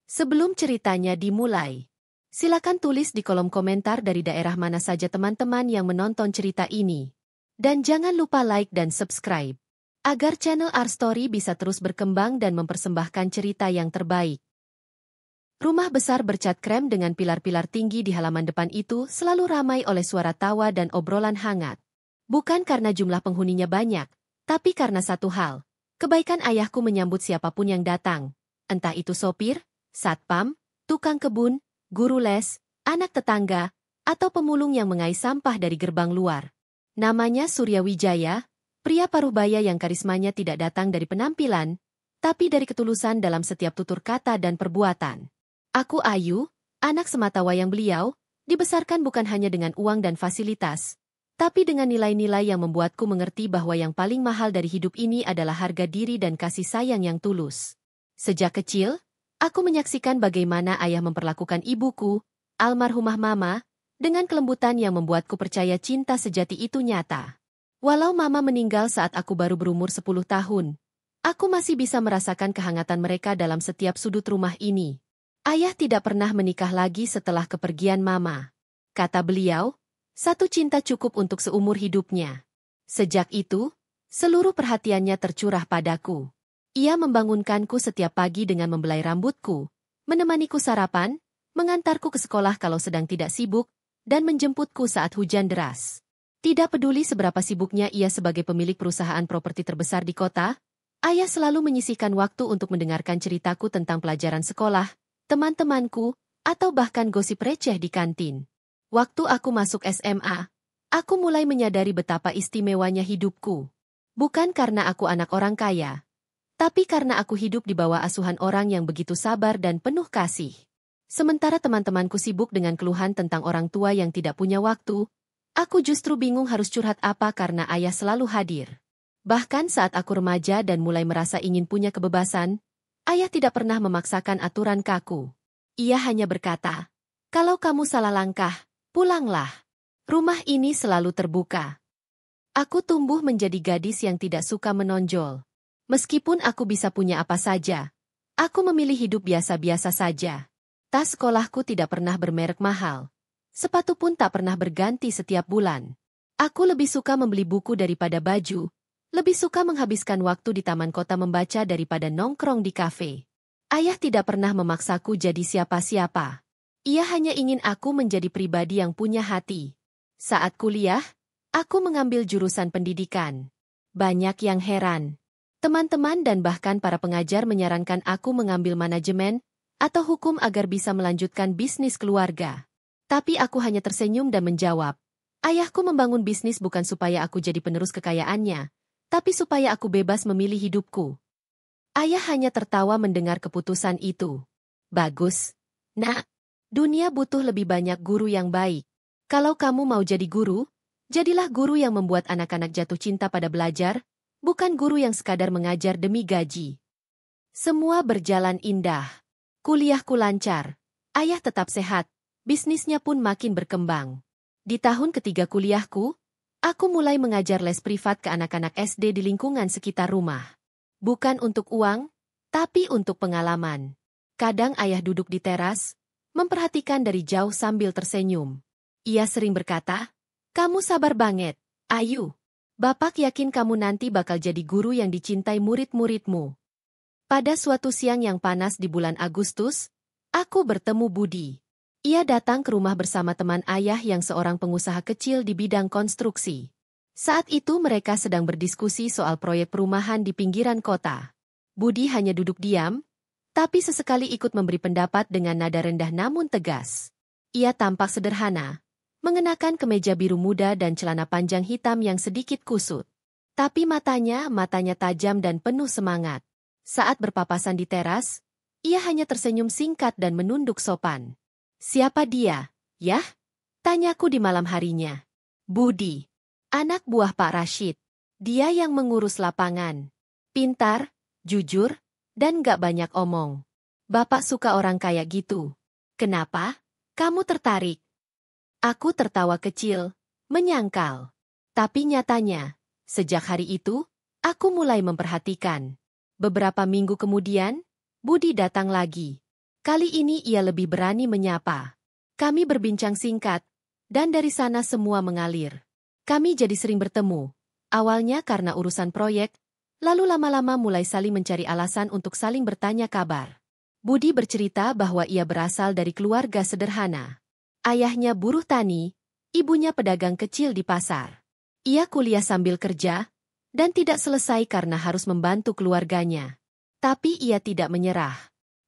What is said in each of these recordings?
Sebelum ceritanya dimulai, silakan tulis di kolom komentar dari daerah mana saja teman-teman yang menonton cerita ini. Dan jangan lupa like dan subscribe, agar channel Our Story bisa terus berkembang dan mempersembahkan cerita yang terbaik. Rumah besar bercat krem dengan pilar-pilar tinggi di halaman depan itu selalu ramai oleh suara tawa dan obrolan hangat. Bukan karena jumlah penghuninya banyak, tapi karena satu hal. Kebaikan ayahku menyambut siapapun yang datang, entah itu sopir, satpam, tukang kebun, guru les, anak tetangga, atau pemulung yang mengais sampah dari gerbang luar. Namanya Surya Wijaya, pria paruh baya yang karismanya tidak datang dari penampilan, tapi dari ketulusan dalam setiap tutur kata dan perbuatan. Aku Ayu, anak sematawayang beliau, dibesarkan bukan hanya dengan uang dan fasilitas, tapi dengan nilai-nilai yang membuatku mengerti bahwa yang paling mahal dari hidup ini adalah harga diri dan kasih sayang yang tulus. Sejak kecil, aku menyaksikan bagaimana ayah memperlakukan ibuku, almarhumah mama, dengan kelembutan yang membuatku percaya cinta sejati itu nyata. Walau mama meninggal saat aku baru berumur 10 tahun, aku masih bisa merasakan kehangatan mereka dalam setiap sudut rumah ini. Ayah tidak pernah menikah lagi setelah kepergian mama. Kata beliau, satu cinta cukup untuk seumur hidupnya. Sejak itu, seluruh perhatiannya tercurah padaku. Ia membangunkanku setiap pagi dengan membelai rambutku, menemaniku sarapan, mengantarku ke sekolah kalau sedang tidak sibuk, dan menjemputku saat hujan deras. Tidak peduli seberapa sibuknya ia sebagai pemilik perusahaan properti terbesar di kota, ayah selalu menyisihkan waktu untuk mendengarkan ceritaku tentang pelajaran sekolah, teman-temanku, atau bahkan gosip receh di kantin. Waktu aku masuk SMA, aku mulai menyadari betapa istimewanya hidupku. Bukan karena aku anak orang kaya, tapi karena aku hidup di bawah asuhan orang yang begitu sabar dan penuh kasih. Sementara teman-temanku sibuk dengan keluhan tentang orang tua yang tidak punya waktu, aku justru bingung harus curhat apa karena ayah selalu hadir. Bahkan saat aku remaja dan mulai merasa ingin punya kebebasan, ayah tidak pernah memaksakan aturan kaku. Ia hanya berkata, "Kalau kamu salah langkah, pulanglah. Rumah ini selalu terbuka." Aku tumbuh menjadi gadis yang tidak suka menonjol. Meskipun aku bisa punya apa saja, aku memilih hidup biasa-biasa saja. Tas sekolahku tidak pernah bermerek mahal. Sepatu pun tak pernah berganti setiap bulan. Aku lebih suka membeli buku daripada baju, lebih suka menghabiskan waktu di taman kota membaca daripada nongkrong di kafe. Ayah tidak pernah memaksaku jadi siapa-siapa. Ia hanya ingin aku menjadi pribadi yang punya hati. Saat kuliah, aku mengambil jurusan pendidikan. Banyak yang heran. Teman-teman dan bahkan para pengajar menyarankan aku mengambil manajemen atau hukum agar bisa melanjutkan bisnis keluarga. Tapi aku hanya tersenyum dan menjawab, ayahku membangun bisnis bukan supaya aku jadi penerus kekayaannya, tapi supaya aku bebas memilih hidupku. Ayah hanya tertawa mendengar keputusan itu. Bagus, Nak. Dunia butuh lebih banyak guru yang baik. Kalau kamu mau jadi guru, jadilah guru yang membuat anak-anak jatuh cinta pada belajar, bukan guru yang sekadar mengajar demi gaji. Semua berjalan indah. Kuliahku lancar. Ayah tetap sehat. Bisnisnya pun makin berkembang. Di tahun ketiga kuliahku, aku mulai mengajar les privat ke anak-anak SD di lingkungan sekitar rumah. Bukan untuk uang, tapi untuk pengalaman. Kadang ayah duduk di teras, memperhatikan dari jauh sambil tersenyum. Ia sering berkata, "Kamu sabar banget, Ayu. Bapak yakin kamu nanti bakal jadi guru yang dicintai murid-muridmu." Pada suatu siang yang panas di bulan Agustus, aku bertemu Budi. Ia datang ke rumah bersama teman ayah yang seorang pengusaha kecil di bidang konstruksi. Saat itu mereka sedang berdiskusi soal proyek perumahan di pinggiran kota. Budi hanya duduk diam, tapi sesekali ikut memberi pendapat dengan nada rendah namun tegas. Ia tampak sederhana, mengenakan kemeja biru muda dan celana panjang hitam yang sedikit kusut. Tapi matanya tajam dan penuh semangat. Saat berpapasan di teras, ia hanya tersenyum singkat dan menunduk sopan. "Siapa dia, yah?" tanyaku di malam harinya. "Budi, anak buah Pak Rashid. Dia yang mengurus lapangan. Pintar, jujur, dan gak banyak omong. Bapak suka orang kayak gitu. Kenapa? Kamu tertarik?" Aku tertawa kecil, menyangkal. Tapi nyatanya, sejak hari itu, aku mulai memperhatikan. Beberapa minggu kemudian, Budi datang lagi. Kali ini ia lebih berani menyapa. Kami berbincang singkat, dan dari sana semua mengalir. Kami jadi sering bertemu, awalnya karena urusan proyek, lalu lama-lama mulai saling mencari alasan untuk saling bertanya kabar. Budi bercerita bahwa ia berasal dari keluarga sederhana. Ayahnya buruh tani, ibunya pedagang kecil di pasar. Ia kuliah sambil kerja, dan tidak selesai karena harus membantu keluarganya. Tapi ia tidak menyerah.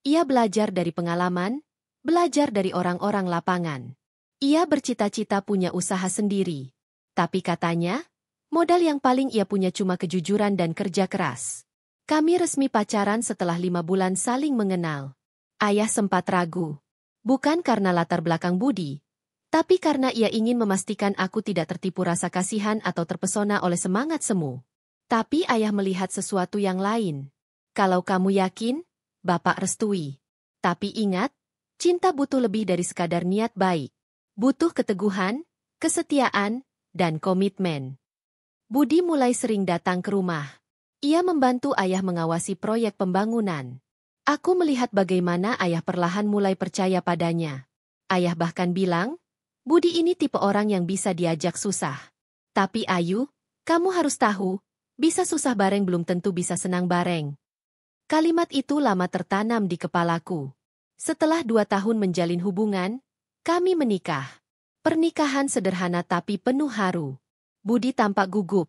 Ia belajar dari pengalaman, belajar dari orang-orang lapangan. Ia bercita-cita punya usaha sendiri. Tapi katanya, modal yang paling ia punya cuma kejujuran dan kerja keras. Kami resmi pacaran setelah 5 bulan saling mengenal. Ayah sempat ragu. Bukan karena latar belakang Budi, tapi karena ia ingin memastikan aku tidak tertipu rasa kasihan atau terpesona oleh semangat semu. Tapi ayah melihat sesuatu yang lain. Kalau kamu yakin, Bapak restui. Tapi ingat, cinta butuh lebih dari sekadar niat baik. Butuh keteguhan, kesetiaan, dan komitmen. Budi mulai sering datang ke rumah. Ia membantu ayah mengawasi proyek pembangunan. Aku melihat bagaimana ayah perlahan mulai percaya padanya. Ayah bahkan bilang, Budi ini tipe orang yang bisa diajak susah. Tapi Ayu, kamu harus tahu, bisa susah bareng belum tentu bisa senang bareng. Kalimat itu lama tertanam di kepalaku. Setelah 2 tahun menjalin hubungan, kami menikah. Pernikahan sederhana tapi penuh haru. Budi tampak gugup,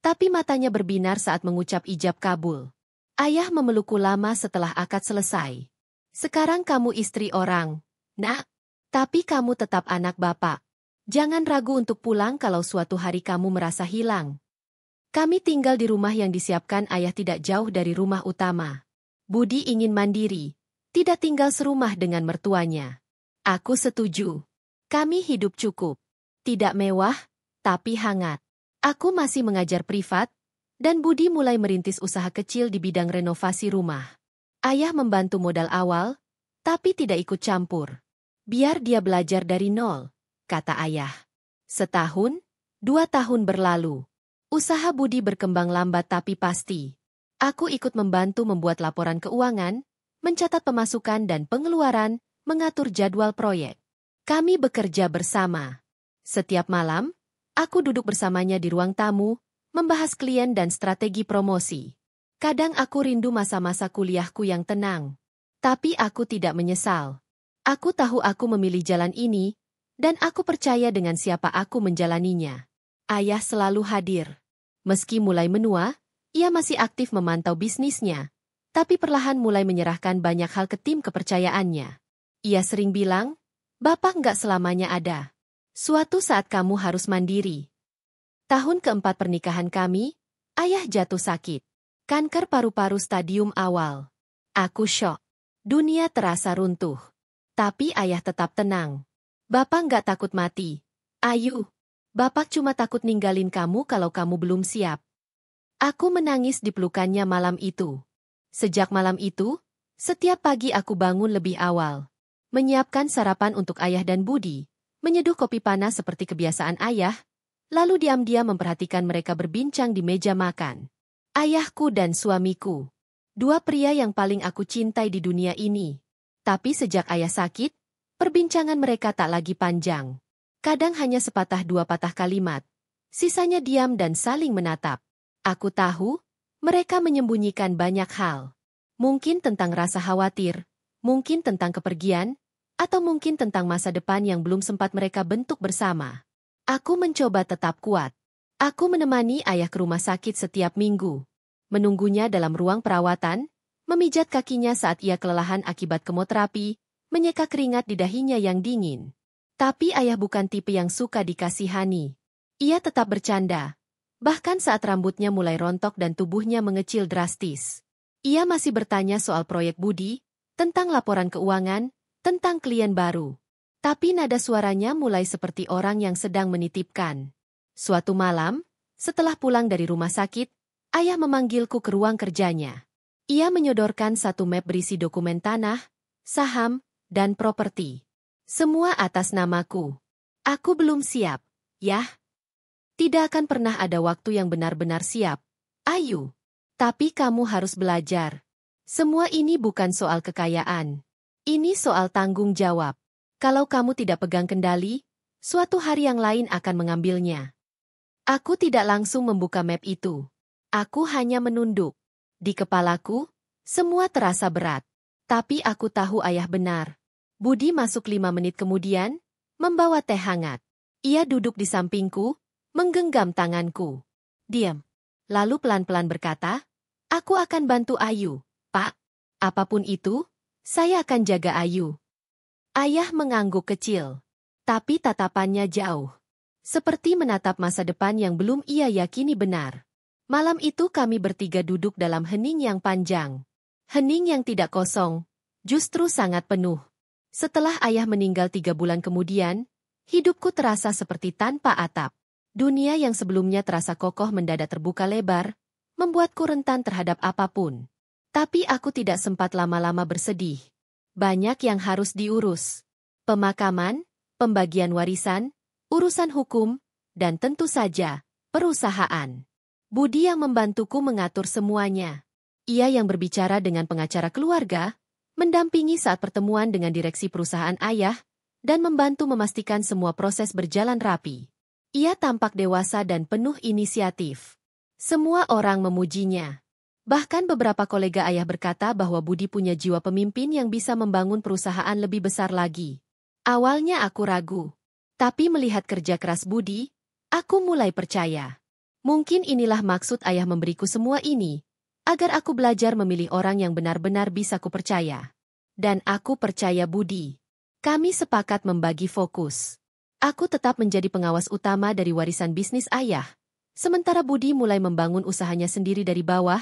tapi matanya berbinar saat mengucap ijab kabul. Ayah memelukku lama setelah akad selesai. Sekarang kamu istri orang, Nak. Tapi kamu tetap anak Bapak. Jangan ragu untuk pulang kalau suatu hari kamu merasa hilang. Kami tinggal di rumah yang disiapkan ayah tidak jauh dari rumah utama. Budi ingin mandiri, tidak tinggal serumah dengan mertuanya. Aku setuju. Kami hidup cukup. Tidak mewah, tapi hangat. Aku masih mengajar privat, dan Budi mulai merintis usaha kecil di bidang renovasi rumah. Ayah membantu modal awal, tapi tidak ikut campur. Biar dia belajar dari nol, kata ayah. Setahun, 2 tahun berlalu. Usaha Budi berkembang lambat tapi pasti. Aku ikut membantu membuat laporan keuangan, mencatat pemasukan dan pengeluaran, mengatur jadwal proyek. Kami bekerja bersama. Setiap malam, aku duduk bersamanya di ruang tamu, membahas klien dan strategi promosi. Kadang aku rindu masa-masa kuliahku yang tenang. Tapi aku tidak menyesal. Aku tahu aku memilih jalan ini, dan aku percaya dengan siapa aku menjalaninya. Ayah selalu hadir. Meski mulai menua, ia masih aktif memantau bisnisnya, tapi perlahan mulai menyerahkan banyak hal ke tim kepercayaannya. Ia sering bilang, Bapak nggak selamanya ada. Suatu saat kamu harus mandiri. Tahun keempat pernikahan kami, ayah jatuh sakit. Kanker paru-paru stadium awal. Aku syok. Dunia terasa runtuh. Tapi ayah tetap tenang. Bapak nggak takut mati. Ayu, Bapak cuma takut ninggalin kamu kalau kamu belum siap. Aku menangis di pelukannya malam itu. Sejak malam itu, setiap pagi aku bangun lebih awal. Menyiapkan sarapan untuk ayah dan Budi, menyeduh kopi panas seperti kebiasaan ayah, lalu diam-diam memperhatikan mereka berbincang di meja makan. Ayahku dan suamiku. 2 pria yang paling aku cintai di dunia ini. Tapi sejak ayah sakit, perbincangan mereka tak lagi panjang. Kadang hanya sepatah 2 patah kalimat. Sisanya diam dan saling menatap. Aku tahu, mereka menyembunyikan banyak hal. Mungkin tentang rasa khawatir, mungkin tentang kepergian, atau mungkin tentang masa depan yang belum sempat mereka bentuk bersama. Aku mencoba tetap kuat. Aku menemani ayah ke rumah sakit setiap minggu. Menunggunya dalam ruang perawatan, memijat kakinya saat ia kelelahan akibat kemoterapi, menyeka keringat di dahinya yang dingin. Tapi ayah bukan tipe yang suka dikasihani. Ia tetap bercanda. Bahkan saat rambutnya mulai rontok dan tubuhnya mengecil drastis. Ia masih bertanya soal proyek Budi, tentang laporan keuangan, tentang klien baru. Tapi nada suaranya mulai seperti orang yang sedang menitipkan. Suatu malam, setelah pulang dari rumah sakit, ayah memanggilku ke ruang kerjanya. Ia menyodorkan satu map berisi dokumen tanah, saham, dan properti. Semua atas namaku. Aku belum siap, Yah. Tidak akan pernah ada waktu yang benar-benar siap, Ayu. Tapi kamu harus belajar. Semua ini bukan soal kekayaan. Ini soal tanggung jawab. Kalau kamu tidak pegang kendali, suatu hari yang lain akan mengambilnya. Aku tidak langsung membuka map itu. Aku hanya menunduk. Di kepalaku, semua terasa berat. Tapi aku tahu ayah benar. Budi masuk 5 menit kemudian, membawa teh hangat. Ia duduk di sampingku, menggenggam tanganku. Diam. Lalu pelan-pelan berkata, aku akan bantu Ayu, Pak. Apapun itu, saya akan jaga Ayu. Ayah mengangguk kecil. Tapi tatapannya jauh. Seperti menatap masa depan yang belum ia yakini benar. Malam itu kami bertiga duduk dalam hening yang panjang. Hening yang tidak kosong, justru sangat penuh. Setelah ayah meninggal 3 bulan kemudian, hidupku terasa seperti tanpa atap. Dunia yang sebelumnya terasa kokoh mendadak terbuka lebar, membuatku rentan terhadap apapun. Tapi aku tidak sempat lama-lama bersedih. Banyak yang harus diurus. Pemakaman, pembagian warisan, urusan hukum, dan tentu saja, perusahaan. Budi yang membantuku mengatur semuanya. Ia yang berbicara dengan pengacara keluarga, mendampingi saat pertemuan dengan direksi perusahaan ayah, dan membantu memastikan semua proses berjalan rapi. Ia tampak dewasa dan penuh inisiatif. Semua orang memujinya. Bahkan beberapa kolega ayah berkata bahwa Budi punya jiwa pemimpin yang bisa membangun perusahaan lebih besar lagi. Awalnya aku ragu. Tapi melihat kerja keras Budi, aku mulai percaya. Mungkin inilah maksud ayah memberiku semua ini, agar aku belajar memilih orang yang benar-benar bisa kupercaya. Dan aku percaya Budi. Kami sepakat membagi fokus. Aku tetap menjadi pengawas utama dari warisan bisnis ayah, sementara Budi mulai membangun usahanya sendiri dari bawah,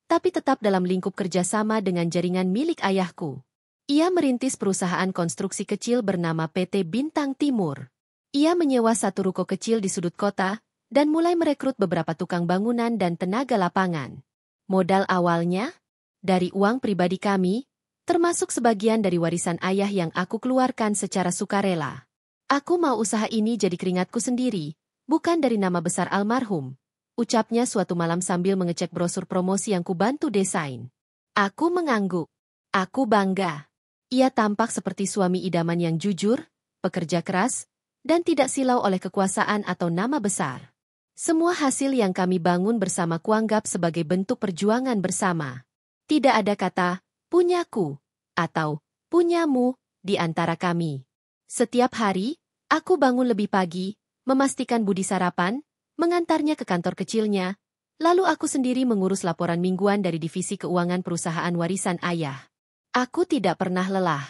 tapi tetap dalam lingkup kerjasama dengan jaringan milik ayahku. Ia merintis perusahaan konstruksi kecil bernama PT Bintang Timur. Ia menyewa satu ruko kecil di sudut kota, dan mulai merekrut beberapa tukang bangunan dan tenaga lapangan. Modal awalnya? Dari uang pribadi kami, termasuk sebagian dari warisan ayah yang aku keluarkan secara sukarela. Aku mau usaha ini jadi keringatku sendiri, bukan dari nama besar almarhum, ucapnya suatu malam sambil mengecek brosur promosi yang kubantu desain. Aku mengangguk. Aku bangga. Ia tampak seperti suami idaman yang jujur, pekerja keras, dan tidak silau oleh kekuasaan atau nama besar. Semua hasil yang kami bangun bersama kuanggap sebagai bentuk perjuangan bersama. Tidak ada kata, punyaku, atau punyamu, di antara kami. Setiap hari, aku bangun lebih pagi, memastikan Budi sarapan, mengantarnya ke kantor kecilnya, lalu aku sendiri mengurus laporan mingguan dari divisi keuangan perusahaan warisan ayah. Aku tidak pernah lelah.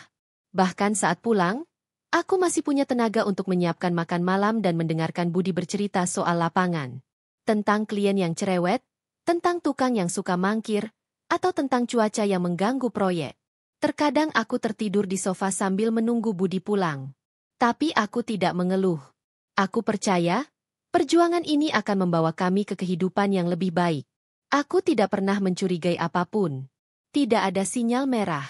Bahkan saat pulang, aku masih punya tenaga untuk menyiapkan makan malam dan mendengarkan Budi bercerita soal lapangan. Tentang klien yang cerewet, tentang tukang yang suka mangkir, atau tentang cuaca yang mengganggu proyek. Terkadang aku tertidur di sofa sambil menunggu Budi pulang. Tapi aku tidak mengeluh. Aku percaya, perjuangan ini akan membawa kami ke kehidupan yang lebih baik. Aku tidak pernah mencurigai apapun. Tidak ada sinyal merah.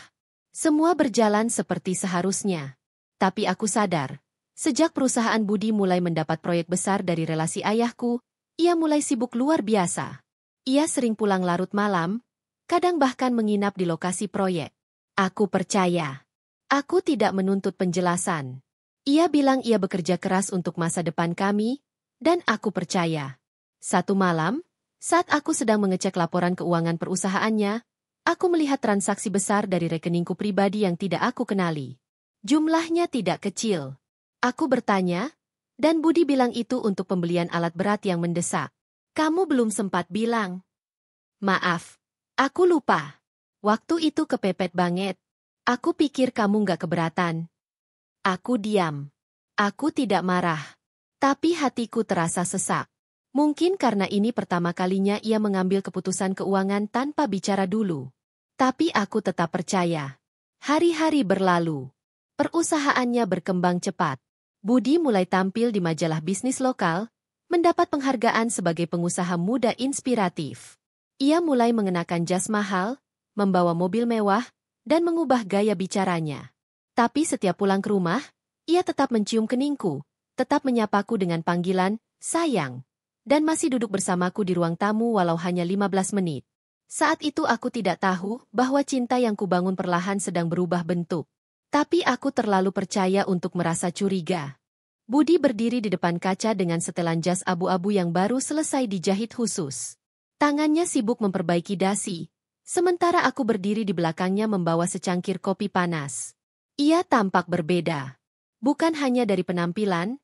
Semua berjalan seperti seharusnya. Tapi aku sadar, sejak perusahaan Budi mulai mendapat proyek besar dari relasi ayahku, ia mulai sibuk luar biasa. Ia sering pulang larut malam, kadang bahkan menginap di lokasi proyek. Aku percaya. Aku tidak menuntut penjelasan. Ia bilang ia bekerja keras untuk masa depan kami, dan aku percaya. Satu malam, saat aku sedang mengecek laporan keuangan perusahaannya, aku melihat transaksi besar dari rekeningku pribadi yang tidak aku kenali. Jumlahnya tidak kecil. Aku bertanya, dan Budi bilang itu untuk pembelian alat berat yang mendesak. Kamu belum sempat bilang. Maaf, aku lupa. Waktu itu kepepet banget. Aku pikir kamu nggak keberatan. Aku diam. Aku tidak marah. Tapi hatiku terasa sesak. Mungkin karena ini pertama kalinya ia mengambil keputusan keuangan tanpa bicara dulu. Tapi aku tetap percaya. Hari-hari berlalu. Perusahaannya berkembang cepat. Budi mulai tampil di majalah bisnis lokal, mendapat penghargaan sebagai pengusaha muda inspiratif. Ia mulai mengenakan jas mahal, membawa mobil mewah, dan mengubah gaya bicaranya. Tapi setiap pulang ke rumah, ia tetap mencium keningku, tetap menyapaku dengan panggilan, sayang, dan masih duduk bersamaku di ruang tamu walau hanya 15 menit. Saat itu aku tidak tahu bahwa cinta yang kubangun perlahan sedang berubah bentuk. Tapi aku terlalu percaya untuk merasa curiga. Budi berdiri di depan kaca dengan setelan jas abu-abu yang baru selesai dijahit khusus. Tangannya sibuk memperbaiki dasi, sementara aku berdiri di belakangnya membawa secangkir kopi panas. Ia tampak berbeda. Bukan hanya dari penampilan,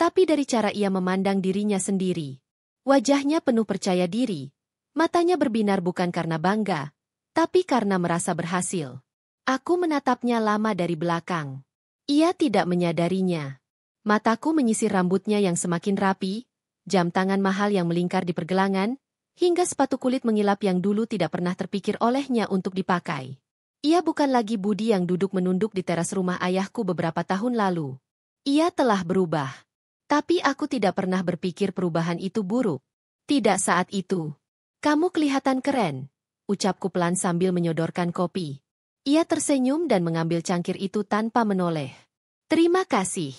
tapi dari cara ia memandang dirinya sendiri. Wajahnya penuh percaya diri. Matanya berbinar bukan karena bangga, tapi karena merasa berhasil. Aku menatapnya lama dari belakang. Ia tidak menyadarinya. Mataku menyisir rambutnya yang semakin rapi, jam tangan mahal yang melingkar di pergelangan, hingga sepatu kulit mengilap yang dulu tidak pernah terpikir olehnya untuk dipakai. Ia bukan lagi Budi yang duduk menunduk di teras rumah ayahku beberapa tahun lalu. Ia telah berubah. Tapi aku tidak pernah berpikir perubahan itu buruk. Tidak saat itu. Kamu kelihatan keren, ucapku pelan sambil menyodorkan kopi. Ia tersenyum dan mengambil cangkir itu tanpa menoleh. Terima kasih.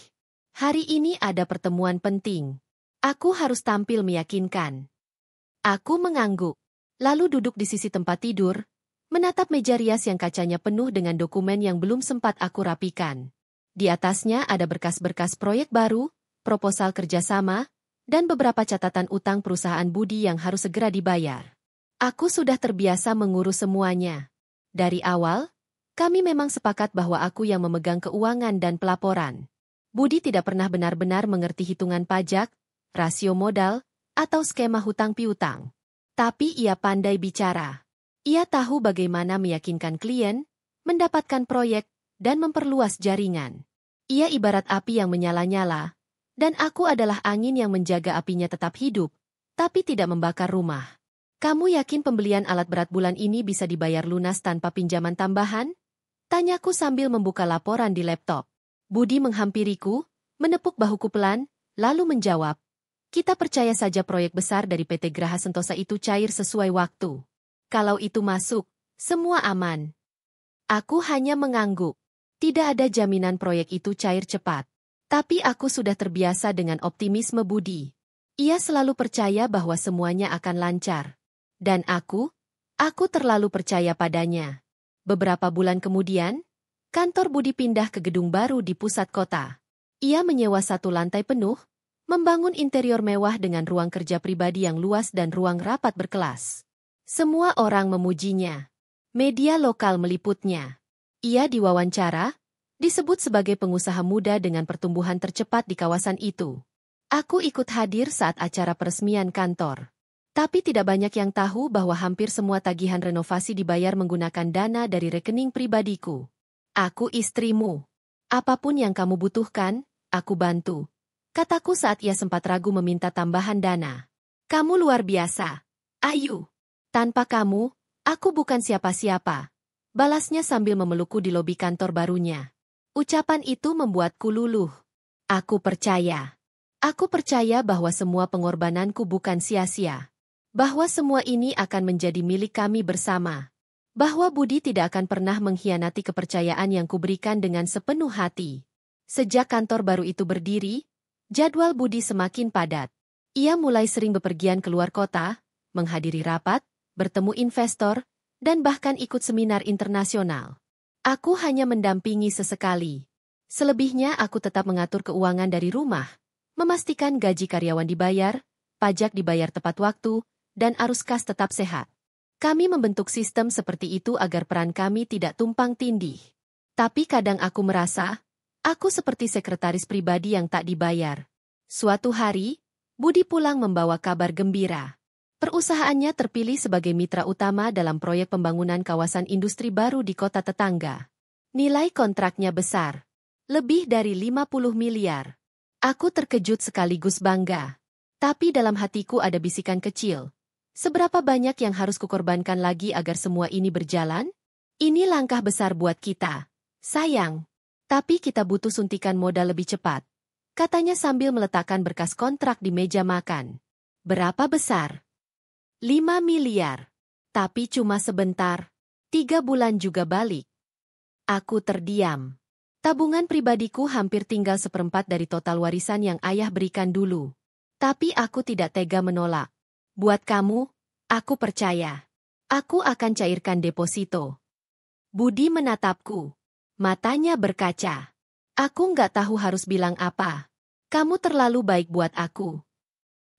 Hari ini ada pertemuan penting. Aku harus tampil meyakinkan. Aku mengangguk, lalu duduk di sisi tempat tidur, menatap meja rias yang kacanya penuh dengan dokumen yang belum sempat aku rapikan. Di atasnya ada berkas-berkas proyek baru, proposal kerjasama, dan beberapa catatan utang perusahaan Budi yang harus segera dibayar. Aku sudah terbiasa mengurus semuanya. Dari awal, kami memang sepakat bahwa aku yang memegang keuangan dan pelaporan. Budi tidak pernah benar-benar mengerti hitungan pajak, rasio modal, atau skema hutang piutang. Tapi ia pandai bicara. Ia tahu bagaimana meyakinkan klien, mendapatkan proyek, dan memperluas jaringan. Ia ibarat api yang menyala-nyala, dan aku adalah angin yang menjaga apinya tetap hidup, tapi tidak membakar rumah. Kamu yakin pembelian alat berat bulan ini bisa dibayar lunas tanpa pinjaman tambahan? Tanyaku sambil membuka laporan di laptop. Budi menghampiriku, menepuk bahuku pelan, lalu menjawab, kita percaya saja proyek besar dari PT Graha Sentosa itu cair sesuai waktu. Kalau itu masuk, semua aman. Aku hanya mengangguk. Tidak ada jaminan proyek itu cair cepat. Tapi aku sudah terbiasa dengan optimisme Budi. Ia selalu percaya bahwa semuanya akan lancar. Dan aku terlalu percaya padanya. Beberapa bulan kemudian, kantor Budi pindah ke gedung baru di pusat kota. Ia menyewa 1 lantai penuh, membangun interior mewah dengan ruang kerja pribadi yang luas dan ruang rapat berkelas. Semua orang memujinya. Media lokal meliputnya. Ia diwawancara, disebut sebagai pengusaha muda dengan pertumbuhan tercepat di kawasan itu. Aku ikut hadir saat acara peresmian kantor. Tapi tidak banyak yang tahu bahwa hampir semua tagihan renovasi dibayar menggunakan dana dari rekening pribadiku. Aku istrimu. Apapun yang kamu butuhkan, aku bantu. Kataku saat ia sempat ragu meminta tambahan dana. Kamu luar biasa, Ayu. Tanpa kamu, aku bukan siapa-siapa. Balasnya sambil memelukku di lobi kantor barunya. Ucapan itu membuatku luluh. Aku percaya. Aku percaya bahwa semua pengorbananku bukan sia-sia. Bahwa semua ini akan menjadi milik kami bersama. Bahwa Budi tidak akan pernah mengkhianati kepercayaan yang kuberikan dengan sepenuh hati. Sejak kantor baru itu berdiri, jadwal Budi semakin padat. Ia mulai sering bepergian keluar kota, menghadiri rapat, bertemu investor, dan bahkan ikut seminar internasional. Aku hanya mendampingi sesekali. Selebihnya aku tetap mengatur keuangan dari rumah, memastikan gaji karyawan dibayar, pajak dibayar tepat waktu, dan arus kas tetap sehat. Kami membentuk sistem seperti itu agar peran kami tidak tumpang tindih. Tapi kadang aku merasa, aku seperti sekretaris pribadi yang tak dibayar. Suatu hari, Budi pulang membawa kabar gembira. Perusahaannya terpilih sebagai mitra utama dalam proyek pembangunan kawasan industri baru di kota tetangga. Nilai kontraknya besar. Lebih dari 50 miliar. Aku terkejut sekaligus bangga. Tapi dalam hatiku ada bisikan kecil. Seberapa banyak yang harus kukorbankan lagi agar semua ini berjalan? Ini langkah besar buat kita. Sayang. Tapi kita butuh suntikan modal lebih cepat. Katanya sambil meletakkan berkas kontrak di meja makan. Berapa besar? 5 miliar. Tapi cuma sebentar. 3 bulan juga balik. Aku terdiam. Tabungan pribadiku hampir tinggal 1/4 dari total warisan yang ayah berikan dulu. Tapi aku tidak tega menolak. Buat kamu, aku percaya. Aku akan cairkan deposito. Budi menatapku. Matanya berkaca. Aku nggak tahu harus bilang apa. Kamu terlalu baik buat aku.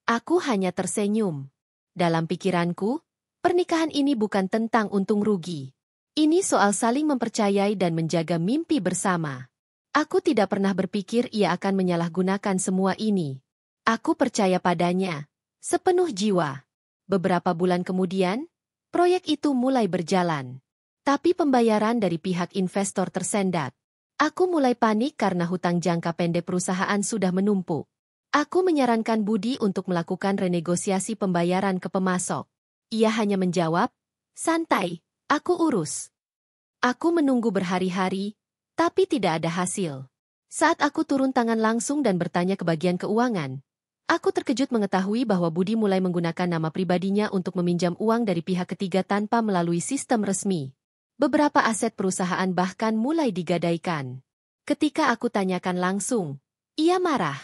Aku hanya tersenyum. Dalam pikiranku, pernikahan ini bukan tentang untung rugi. Ini soal saling mempercayai dan menjaga mimpi bersama. Aku tidak pernah berpikir ia akan menyalahgunakan semua ini. Aku percaya padanya, sepenuh jiwa. Beberapa bulan kemudian, proyek itu mulai berjalan. Tapi pembayaran dari pihak investor tersendat. Aku mulai panik karena hutang jangka pendek perusahaan sudah menumpuk. Aku menyarankan Budi untuk melakukan renegosiasi pembayaran ke pemasok. Ia hanya menjawab, "Santai, aku urus." Aku menunggu berhari-hari, tapi tidak ada hasil. Saat aku turun tangan langsung dan bertanya ke bagian keuangan, aku terkejut mengetahui bahwa Budi mulai menggunakan nama pribadinya untuk meminjam uang dari pihak ketiga tanpa melalui sistem resmi. Beberapa aset perusahaan bahkan mulai digadaikan. Ketika aku tanyakan langsung, ia marah.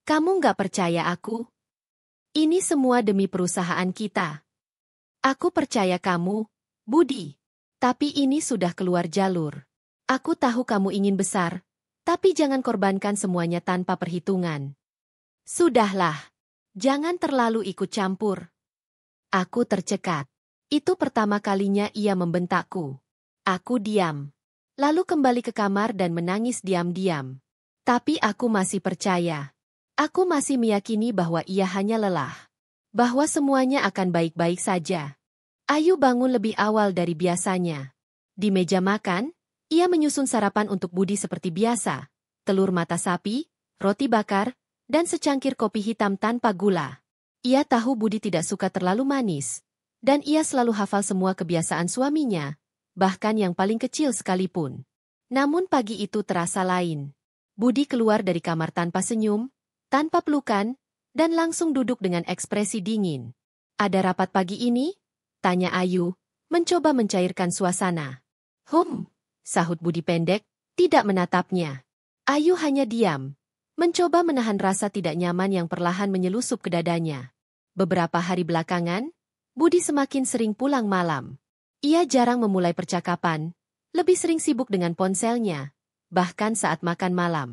"Kamu nggak percaya aku? Ini semua demi perusahaan kita." "Aku percaya kamu, Budi. Tapi ini sudah keluar jalur. Aku tahu kamu ingin besar, tapi jangan korbankan semuanya tanpa perhitungan." "Sudahlah. Jangan terlalu ikut campur." Aku tercekat. Itu pertama kalinya ia membentakku. Aku diam. Lalu kembali ke kamar dan menangis diam-diam. Tapi aku masih percaya. Aku masih meyakini bahwa ia hanya lelah. Bahwa semuanya akan baik-baik saja. Ayu bangun lebih awal dari biasanya. Di meja makan, ia menyusun sarapan untuk Budi seperti biasa. Telur mata sapi, roti bakar, dan secangkir kopi hitam tanpa gula. Ia tahu Budi tidak suka terlalu manis. Dan ia selalu hafal semua kebiasaan suaminya. Bahkan yang paling kecil sekalipun. Namun pagi itu terasa lain. Budi keluar dari kamar tanpa senyum, tanpa pelukan, dan langsung duduk dengan ekspresi dingin. "Ada rapat pagi ini?" tanya Ayu, mencoba mencairkan suasana. Sahut Budi pendek, tidak menatapnya. Ayu hanya diam, mencoba menahan rasa tidak nyaman yang perlahan menyelusup ke dadanya. Beberapa hari belakangan, Budi semakin sering pulang malam. Ia jarang memulai percakapan, lebih sering sibuk dengan ponselnya, bahkan saat makan malam.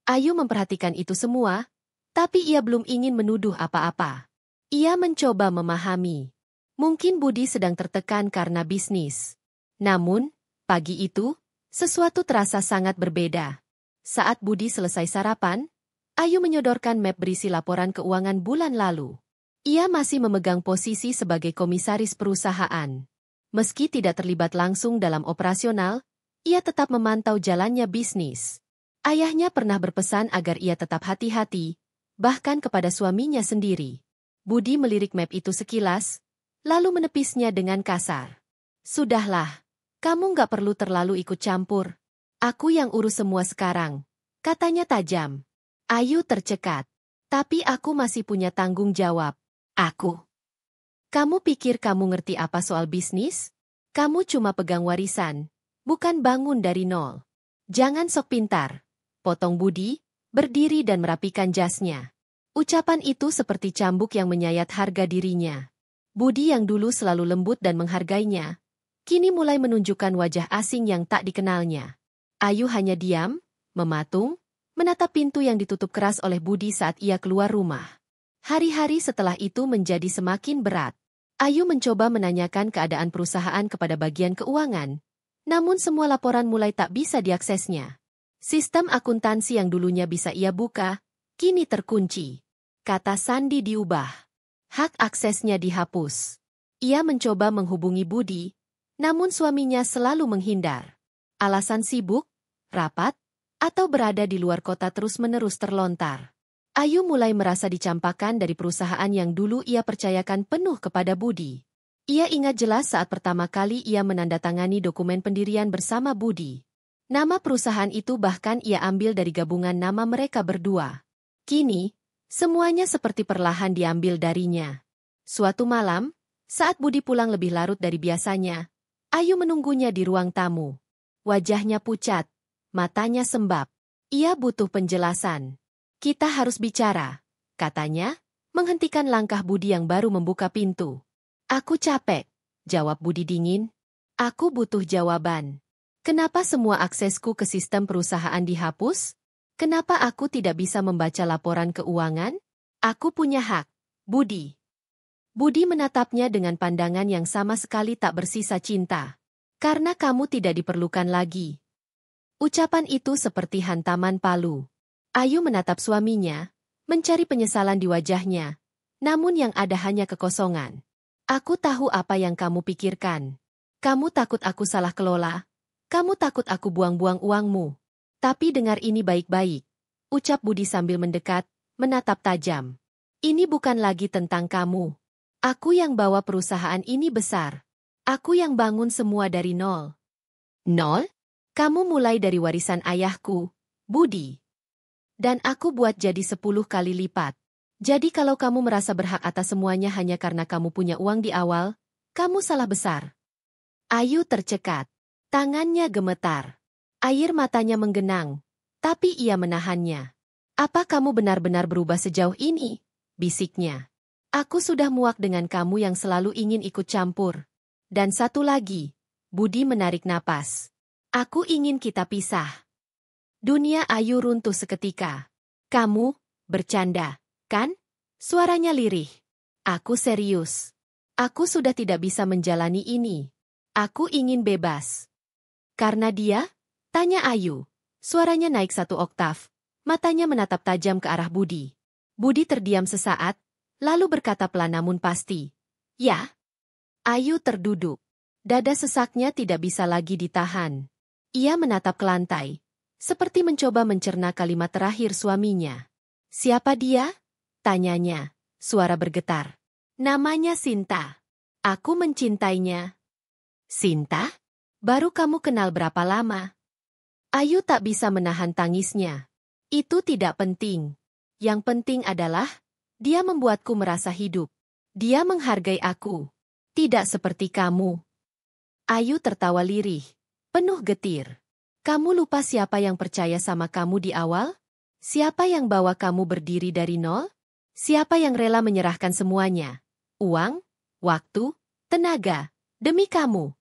Ayu memperhatikan itu semua, tapi ia belum ingin menuduh apa-apa. Ia mencoba memahami. Mungkin Budi sedang tertekan karena bisnis. Namun, pagi itu, sesuatu terasa sangat berbeda. Saat Budi selesai sarapan, Ayu menyodorkan map berisi laporan keuangan bulan lalu. Ia masih memegang posisi sebagai komisaris perusahaan. Meski tidak terlibat langsung dalam operasional, ia tetap memantau jalannya bisnis. Ayahnya pernah berpesan agar ia tetap hati-hati, bahkan kepada suaminya sendiri. Budi melirik map itu sekilas, lalu menepisnya dengan kasar. "Sudahlah, kamu nggak perlu terlalu ikut campur. Aku yang urus semua sekarang," katanya tajam. Ayu tercekat. "Tapi aku masih punya tanggung jawab." "Aku? Kamu pikir kamu ngerti apa soal bisnis? Kamu cuma pegang warisan, bukan bangun dari nol." "Jangan sok pintar," potong Budi, berdiri dan merapikan jasnya. Ucapan itu seperti cambuk yang menyayat harga dirinya. Budi yang dulu selalu lembut dan menghargainya, kini mulai menunjukkan wajah asing yang tak dikenalnya. Ayu hanya diam, mematung, menatap pintu yang ditutup keras oleh Budi saat ia keluar rumah. Hari-hari setelah itu menjadi semakin berat. Ayu mencoba menanyakan keadaan perusahaan kepada bagian keuangan, namun semua laporan mulai tak bisa diaksesnya. Sistem akuntansi yang dulunya bisa ia buka, kini terkunci. Kata sandi diubah. Hak aksesnya dihapus. Ia mencoba menghubungi Budi, namun suaminya selalu menghindar. Alasan sibuk, rapat, atau berada di luar kota terus-menerus terlontar. Ayu mulai merasa dicampakkan dari perusahaan yang dulu ia percayakan penuh kepada Budi. Ia ingat jelas saat pertama kali ia menandatangani dokumen pendirian bersama Budi. Nama perusahaan itu bahkan ia ambil dari gabungan nama mereka berdua. Kini, semuanya seperti perlahan diambil darinya. Suatu malam, saat Budi pulang lebih larut dari biasanya, Ayu menunggunya di ruang tamu. Wajahnya pucat, matanya sembab. Ia butuh penjelasan. "Kita harus bicara," katanya, menghentikan langkah Budi yang baru membuka pintu. "Aku capek," jawab Budi dingin. "Aku butuh jawaban." Kenapa semua aksesku ke sistem perusahaan dihapus? Kenapa aku tidak bisa membaca laporan keuangan? Aku punya hak, Budi. Budi menatapnya dengan pandangan yang sama sekali tak bersisa cinta. Karena kamu tidak diperlukan lagi. Ucapan itu seperti hantaman palu. Ayu menatap suaminya, mencari penyesalan di wajahnya. Namun yang ada hanya kekosongan. Aku tahu apa yang kamu pikirkan. Kamu takut aku salah kelola. Kamu takut aku buang-buang uangmu. Tapi dengar ini baik-baik. Ucap Budi sambil mendekat, menatap tajam. Ini bukan lagi tentang kamu. Aku yang bawa perusahaan ini besar. Aku yang bangun semua dari nol. Nol? Kamu mulai dari warisan ayahku, Budi. Dan aku buat jadi 10 kali lipat. Jadi kalau kamu merasa berhak atas semuanya hanya karena kamu punya uang di awal, kamu salah besar. Ayu tercekat. Tangannya gemetar. Air matanya menggenang. Tapi ia menahannya. Apa kamu benar-benar berubah sejauh ini? Bisiknya. Aku sudah muak dengan kamu yang selalu ingin ikut campur. Dan satu lagi, Budi menarik napas. Aku ingin kita pisah. Dunia Ayu runtuh seketika. Kamu, bercanda, kan? Suaranya lirih. Aku serius. Aku sudah tidak bisa menjalani ini. Aku ingin bebas. Karena dia? Tanya Ayu. Suaranya naik 1 oktav. Matanya menatap tajam ke arah Budi. Budi terdiam sesaat, lalu berkata pelan namun pasti. Ya. Ayu terduduk. Dada sesaknya tidak bisa lagi ditahan. Ia menatap ke lantai, seperti mencoba mencerna kalimat terakhir suaminya. Siapa dia? Tanyanya, suara bergetar. Namanya Sinta. Aku mencintainya. Sinta? Baru kamu kenal berapa lama? Ayu tak bisa menahan tangisnya. Itu tidak penting. Yang penting adalah, dia membuatku merasa hidup. Dia menghargai aku. Tidak seperti kamu. Ayu tertawa lirih, penuh getir. Kamu lupa siapa yang percaya sama kamu di awal? Siapa yang bawa kamu berdiri dari nol? Siapa yang rela menyerahkan semuanya? Uang, waktu, tenaga, demi kamu.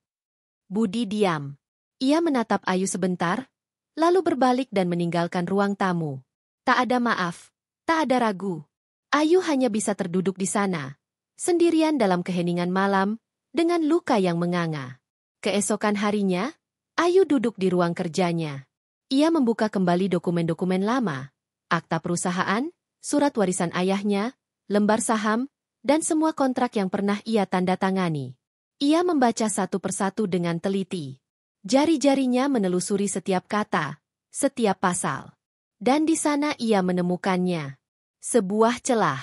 Budi diam. Ia menatap Ayu sebentar, lalu berbalik dan meninggalkan ruang tamu. Tak ada maaf, tak ada ragu. Ayu hanya bisa terduduk di sana, sendirian dalam keheningan malam, dengan luka yang menganga. Keesokan harinya, Ayu duduk di ruang kerjanya. Ia membuka kembali dokumen-dokumen lama, akta perusahaan, surat warisan ayahnya, lembar saham, dan semua kontrak yang pernah ia tanda tangani. Ia membaca satu persatu dengan teliti. Jari-jarinya menelusuri setiap kata, setiap pasal. Dan di sana ia menemukannya. Sebuah celah.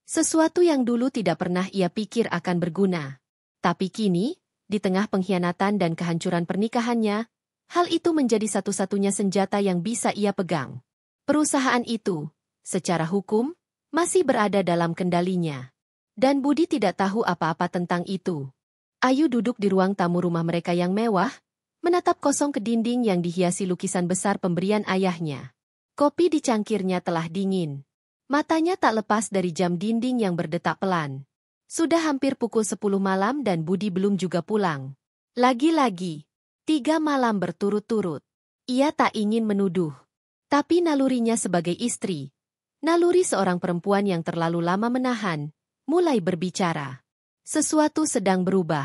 Sesuatu yang dulu tidak pernah ia pikir akan berguna. Tapi kini, di tengah pengkhianatan dan kehancuran pernikahannya, hal itu menjadi satu-satunya senjata yang bisa ia pegang. Perusahaan itu, secara hukum, masih berada dalam kendalinya. Dan Budi tidak tahu apa-apa tentang itu. Ayu duduk di ruang tamu rumah mereka yang mewah, menatap kosong ke dinding yang dihiasi lukisan besar pemberian ayahnya. Kopi di cangkirnya telah dingin. Matanya tak lepas dari jam dinding yang berdetak pelan. Sudah hampir pukul 10 malam dan Budi belum juga pulang. Lagi-lagi, 3 malam berturut-turut. Ia tak ingin menuduh. Tapi nalurinya sebagai istri, naluri seorang perempuan yang terlalu lama menahan, mulai berbicara. Sesuatu sedang berubah.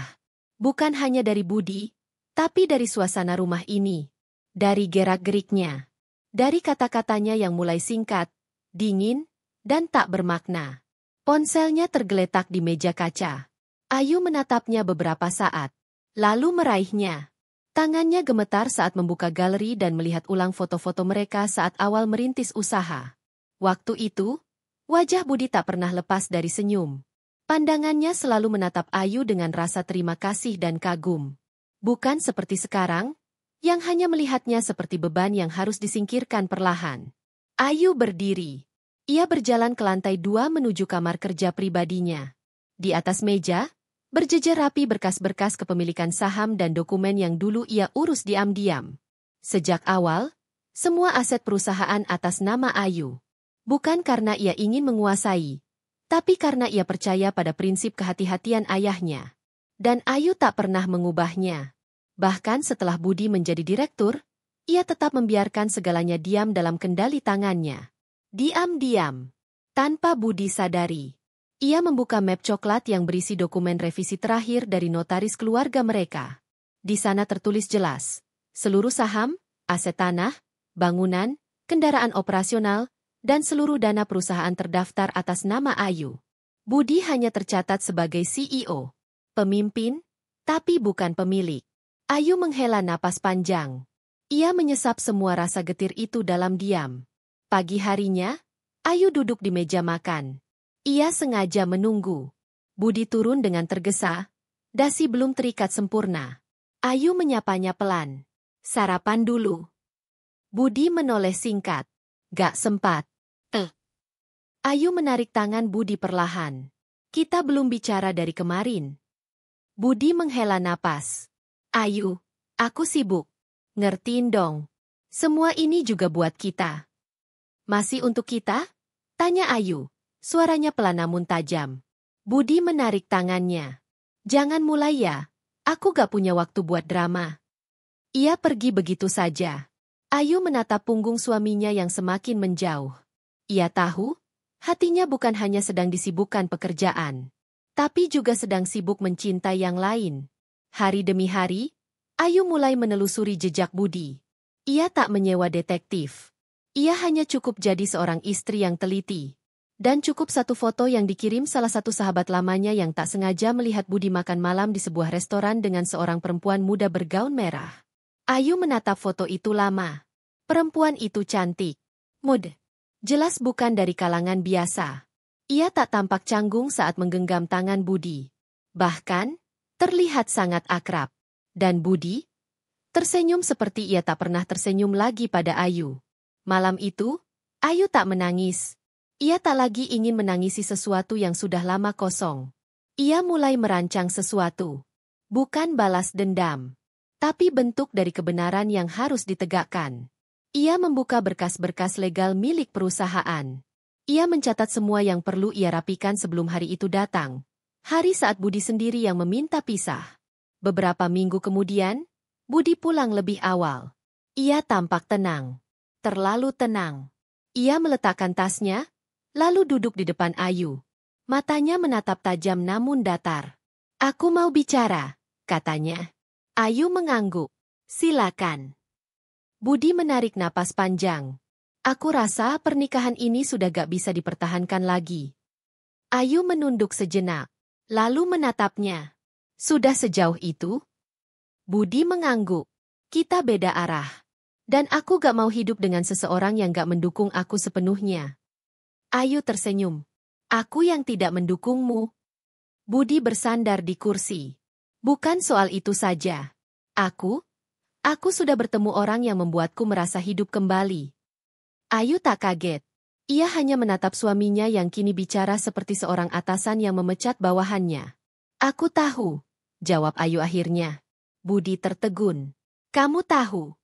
Bukan hanya dari Budi, tapi dari suasana rumah ini. Dari gerak-geriknya. Dari kata-katanya yang mulai singkat, dingin, dan tak bermakna. Ponselnya tergeletak di meja kaca. Ayu menatapnya beberapa saat, lalu meraihnya. Tangannya gemetar saat membuka galeri dan melihat ulang foto-foto mereka saat awal merintis usaha. Waktu itu, wajah Budi tak pernah lepas dari senyum. Pandangannya selalu menatap Ayu dengan rasa terima kasih dan kagum. Bukan seperti sekarang, yang hanya melihatnya seperti beban yang harus disingkirkan perlahan. Ayu berdiri. Ia berjalan ke lantai 2 menuju kamar kerja pribadinya. Di atas meja, berjejer rapi berkas-berkas kepemilikan saham dan dokumen yang dulu ia urus diam-diam. Sejak awal, semua aset perusahaan atas nama Ayu. Bukan karena ia ingin menguasai, tapi karena ia percaya pada prinsip kehati-hatian ayahnya. Dan Ayu tak pernah mengubahnya. Bahkan setelah Budi menjadi direktur, ia tetap membiarkan segalanya diam dalam kendali tangannya. Diam-diam. Tanpa Budi sadari. Ia membuka map coklat yang berisi dokumen revisi terakhir dari notaris keluarga mereka. Di sana tertulis jelas, seluruh saham, aset tanah, bangunan, kendaraan operasional, dan seluruh dana perusahaan terdaftar atas nama Ayu. Budi hanya tercatat sebagai CEO, pemimpin, tapi bukan pemilik. Ayu menghela napas panjang. Ia menyesap semua rasa getir itu dalam diam. Pagi harinya, Ayu duduk di meja makan. Ia sengaja menunggu. Budi turun dengan tergesa, dasi belum terikat sempurna. Ayu menyapanya pelan. Sarapan dulu. Budi menoleh singkat. Gak sempat. Ayu menarik tangan Budi perlahan. Kita belum bicara dari kemarin. Budi menghela napas. Ayu, aku sibuk. Ngertiin dong. Semua ini juga buat kita. Masih untuk kita? Tanya Ayu. Suaranya pelan namun tajam. Budi menarik tangannya. Jangan mulai ya. Aku gak punya waktu buat drama. Ia pergi begitu saja. Ayu menatap punggung suaminya yang semakin menjauh. Ia tahu, hatinya bukan hanya sedang disibukkan pekerjaan, tapi juga sedang sibuk mencintai yang lain. Hari demi hari, Ayu mulai menelusuri jejak Budi. Ia tak menyewa detektif. Ia hanya cukup jadi seorang istri yang teliti. Dan cukup satu foto yang dikirim salah satu sahabat lamanya yang tak sengaja melihat Budi makan malam di sebuah restoran dengan seorang perempuan muda bergaun merah. Ayu menatap foto itu lama. Perempuan itu cantik. Mode. Jelas bukan dari kalangan biasa. Ia tak tampak canggung saat menggenggam tangan Budi. Bahkan, terlihat sangat akrab. Dan Budi tersenyum seperti ia tak pernah tersenyum lagi pada Ayu. Malam itu, Ayu tak menangis. Ia tak lagi ingin menangisi sesuatu yang sudah lama kosong. Ia mulai merancang sesuatu. Bukan balas dendam, tapi bentuk dari kebenaran yang harus ditegakkan. Ia membuka berkas-berkas legal milik perusahaan. Ia mencatat semua yang perlu ia rapikan sebelum hari itu datang. Hari saat Budi sendiri yang meminta pisah. Beberapa minggu kemudian, Budi pulang lebih awal. Ia tampak tenang. Terlalu tenang. Ia meletakkan tasnya, lalu duduk di depan Ayu. Matanya menatap tajam namun datar. Aku mau bicara, katanya. Ayu mengangguk. Silakan. Budi menarik napas panjang. Aku rasa pernikahan ini sudah gak bisa dipertahankan lagi. Ayu menunduk sejenak, lalu menatapnya. Sudah sejauh itu? Budi mengangguk. Kita beda arah. Dan aku gak mau hidup dengan seseorang yang gak mendukung aku sepenuhnya. Ayu tersenyum. Aku yang tidak mendukungmu. Budi bersandar di kursi. Bukan soal itu saja. Aku sudah bertemu orang yang membuatku merasa hidup kembali. Ayu tak kaget. Ia hanya menatap suaminya yang kini bicara seperti seorang atasan yang memecat bawahannya. Aku tahu, jawab Ayu akhirnya. Budi tertegun. Kamu tahu?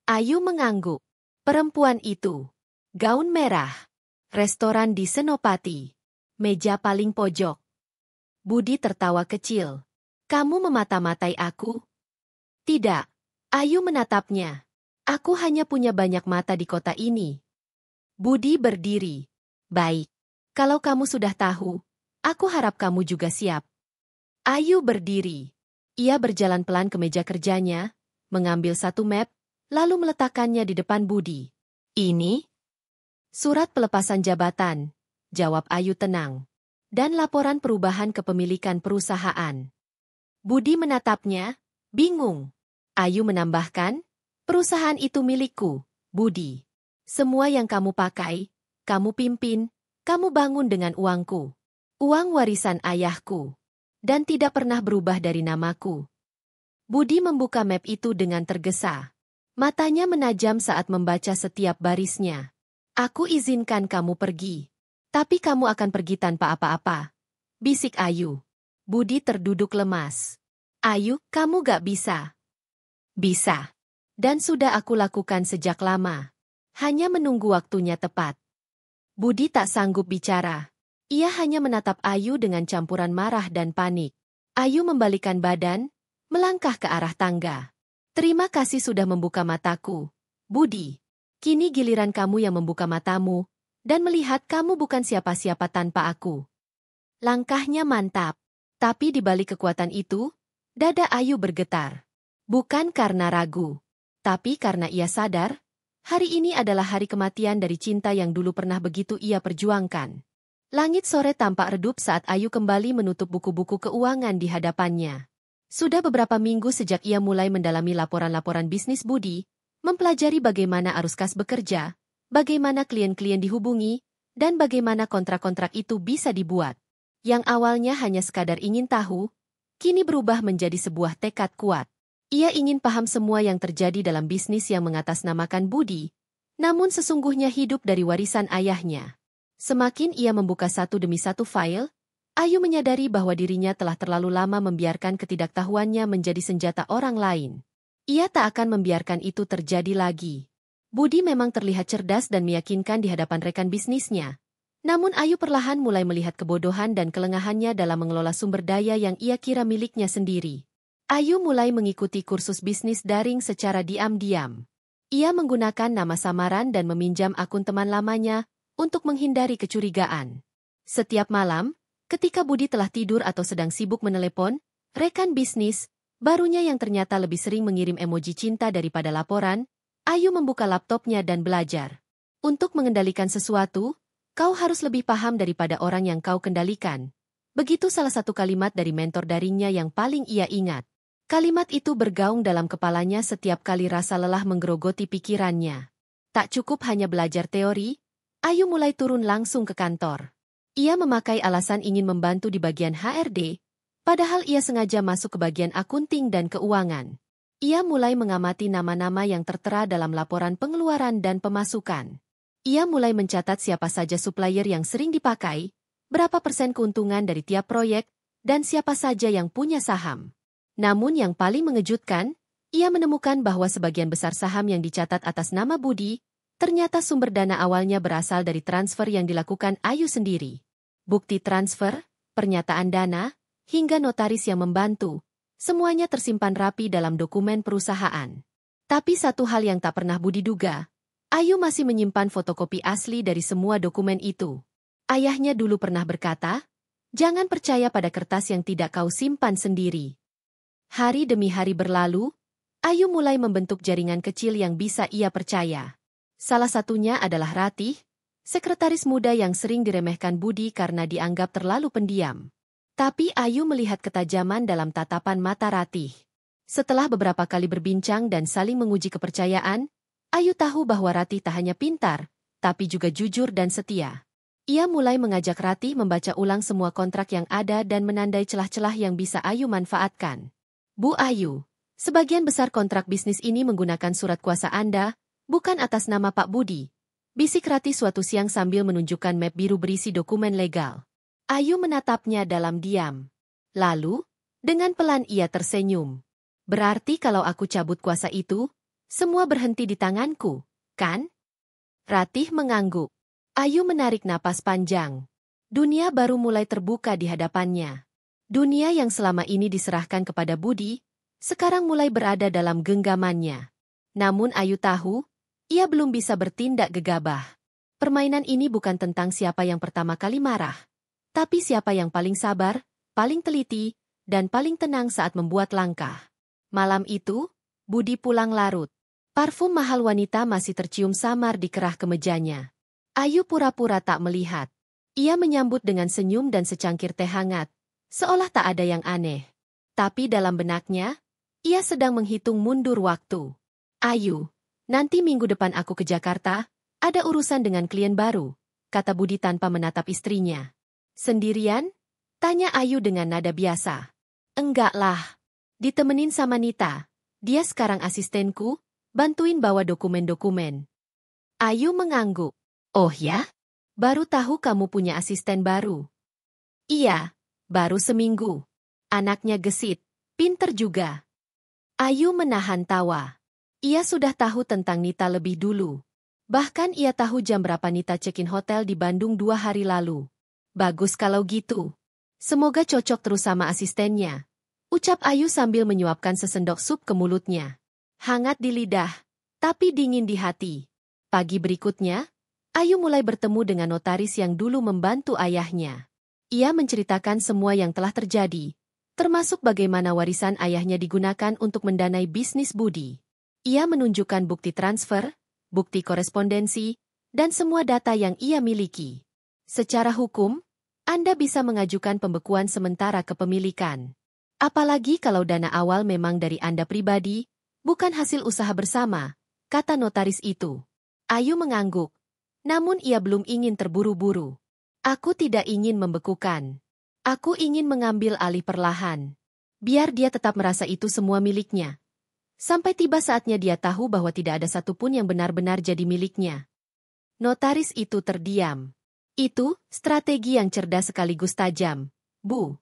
Ayu mengangguk. Perempuan itu. Gaun merah. Restoran di Senopati. Meja paling pojok. Budi tertawa kecil. Kamu memata-matai aku? Tidak. Ayu menatapnya. Aku hanya punya banyak mata di kota ini. Budi berdiri. Baik. Kalau kamu sudah tahu, aku harap kamu juga siap. Ayu berdiri. Ia berjalan pelan ke meja kerjanya, mengambil satu map, lalu meletakkannya di depan Budi. Ini? Surat pelepasan jabatan, jawab Ayu tenang. Dan laporan perubahan kepemilikan perusahaan. Budi menatapnya, bingung. Ayu menambahkan, perusahaan itu milikku, Budi. Semua yang kamu pakai, kamu pimpin, kamu bangun dengan uangku. Uang warisan ayahku. Dan tidak pernah berubah dari namaku. Budi membuka map itu dengan tergesa. Matanya menajam saat membaca setiap barisnya. Aku izinkan kamu pergi. Tapi kamu akan pergi tanpa apa-apa. Bisik Ayu. Budi terduduk lemas. Ayu, kamu gak bisa. Bisa. Dan sudah aku lakukan sejak lama. Hanya menunggu waktunya tepat. Budi tak sanggup bicara. Ia hanya menatap Ayu dengan campuran marah dan panik. Ayu membalikkan badan, melangkah ke arah tangga. Terima kasih sudah membuka mataku, Budi. Kini giliran kamu yang membuka matamu, dan melihat kamu bukan siapa-siapa tanpa aku. Langkahnya mantap. Tapi di balik kekuatan itu, dada Ayu bergetar. Bukan karena ragu, tapi karena ia sadar, hari ini adalah hari kematian dari cinta yang dulu pernah begitu ia perjuangkan. Langit sore tampak redup saat Ayu kembali menutup buku-buku keuangan di hadapannya. Sudah beberapa minggu sejak ia mulai mendalami laporan-laporan bisnis Budi, mempelajari bagaimana arus kas bekerja, bagaimana klien-klien dihubungi, dan bagaimana kontrak-kontrak itu bisa dibuat. Yang awalnya hanya sekadar ingin tahu, kini berubah menjadi sebuah tekad kuat. Ia ingin paham semua yang terjadi dalam bisnis yang mengatasnamakan Budi, namun sesungguhnya hidup dari warisan ayahnya. Semakin ia membuka satu demi satu file, Ayu menyadari bahwa dirinya telah terlalu lama membiarkan ketidaktahuannya menjadi senjata orang lain. Ia tak akan membiarkan itu terjadi lagi. Budi memang terlihat cerdas dan meyakinkan di hadapan rekan bisnisnya. Namun Ayu perlahan mulai melihat kebodohan dan kelengahannya dalam mengelola sumber daya yang ia kira miliknya sendiri. Ayu mulai mengikuti kursus bisnis daring secara diam-diam. Ia menggunakan nama samaran dan meminjam akun teman lamanya untuk menghindari kecurigaan. Setiap malam, ketika Budi telah tidur atau sedang sibuk menelepon, rekan bisnis, barunya yang ternyata lebih sering mengirim emoji cinta daripada laporan, Ayu membuka laptopnya dan belajar. Untuk mengendalikan sesuatu, kau harus lebih paham daripada orang yang kau kendalikan. Begitu salah satu kalimat dari mentor daringnya yang paling ia ingat. Kalimat itu bergaung dalam kepalanya setiap kali rasa lelah menggerogoti pikirannya. Tak cukup hanya belajar teori, Ayu mulai turun langsung ke kantor. Ia memakai alasan ingin membantu di bagian HRD, padahal ia sengaja masuk ke bagian akunting dan keuangan. Ia mulai mengamati nama-nama yang tertera dalam laporan pengeluaran dan pemasukan. Ia mulai mencatat siapa saja supplier yang sering dipakai, berapa persen keuntungan dari tiap proyek, dan siapa saja yang punya saham. Namun yang paling mengejutkan, ia menemukan bahwa sebagian besar saham yang dicatat atas nama Budi, ternyata sumber dana awalnya berasal dari transfer yang dilakukan Ayu sendiri. Bukti transfer, pernyataan dana, hingga notaris yang membantu, semuanya tersimpan rapi dalam dokumen perusahaan. Tapi satu hal yang tak pernah Budi duga, Ayu masih menyimpan fotokopi asli dari semua dokumen itu. Ayahnya dulu pernah berkata, jangan percaya pada kertas yang tidak kau simpan sendiri. Hari demi hari berlalu, Ayu mulai membentuk jaringan kecil yang bisa ia percaya. Salah satunya adalah Ratih, sekretaris muda yang sering diremehkan Budi karena dianggap terlalu pendiam. Tapi Ayu melihat ketajaman dalam tatapan mata Ratih. Setelah beberapa kali berbincang dan saling menguji kepercayaan, Ayu tahu bahwa Ratih tak hanya pintar, tapi juga jujur dan setia. Ia mulai mengajak Ratih membaca ulang semua kontrak yang ada dan menandai celah-celah yang bisa Ayu manfaatkan. Bu Ayu, sebagian besar kontrak bisnis ini menggunakan surat kuasa Anda, bukan atas nama Pak Budi. Bisik Ratih suatu siang sambil menunjukkan map biru berisi dokumen legal. Ayu menatapnya dalam diam. Lalu, dengan pelan ia tersenyum. Berarti kalau aku cabut kuasa itu, semua berhenti di tanganku, kan? Ratih mengangguk. Ayu menarik napas panjang. Dunia baru mulai terbuka di hadapannya. Dunia yang selama ini diserahkan kepada Budi, sekarang mulai berada dalam genggamannya. Namun Ayu tahu, ia belum bisa bertindak gegabah. Permainan ini bukan tentang siapa yang pertama kali marah, tapi siapa yang paling sabar, paling teliti, dan paling tenang saat membuat langkah. Malam itu, Budi pulang larut. Parfum mahal wanita masih tercium samar di kerah kemejanya. Ayu pura-pura tak melihat. Ia menyambut dengan senyum dan secangkir teh hangat, seolah tak ada yang aneh. Tapi dalam benaknya, ia sedang menghitung mundur waktu. Ayu, nanti minggu depan aku ke Jakarta, ada urusan dengan klien baru, kata Budi tanpa menatap istrinya. Sendirian? Tanya Ayu dengan nada biasa. Enggaklah. Ditemenin sama Nita. Dia sekarang asistenku, bantuin bawa dokumen-dokumen. Ayu mengangguk. Oh ya? Baru tahu kamu punya asisten baru. Iya, baru seminggu. Anaknya gesit, pinter juga. Ayu menahan tawa. Ia sudah tahu tentang Nita lebih dulu. Bahkan ia tahu jam berapa Nita check-in hotel di Bandung 2 hari lalu. Bagus kalau gitu. Semoga cocok terus sama asistennya. Ucap Ayu sambil menyuapkan sesendok sup ke mulutnya. Hangat di lidah, tapi dingin di hati. Pagi berikutnya, Ayu mulai bertemu dengan notaris yang dulu membantu ayahnya. Ia menceritakan semua yang telah terjadi, termasuk bagaimana warisan ayahnya digunakan untuk mendanai bisnis Budi. Ia menunjukkan bukti transfer, bukti korespondensi, dan semua data yang ia miliki. Secara hukum, Anda bisa mengajukan pembekuan sementara kepemilikan. Apalagi kalau dana awal memang dari Anda pribadi, bukan hasil usaha bersama, kata notaris itu. Ayu mengangguk, namun ia belum ingin terburu-buru. Aku tidak ingin membekukan. Aku ingin mengambil alih perlahan. Biar dia tetap merasa itu semua miliknya. Sampai tiba saatnya dia tahu bahwa tidak ada satupun yang benar-benar jadi miliknya. Notaris itu terdiam. Itu strategi yang cerdas sekaligus tajam, Bu.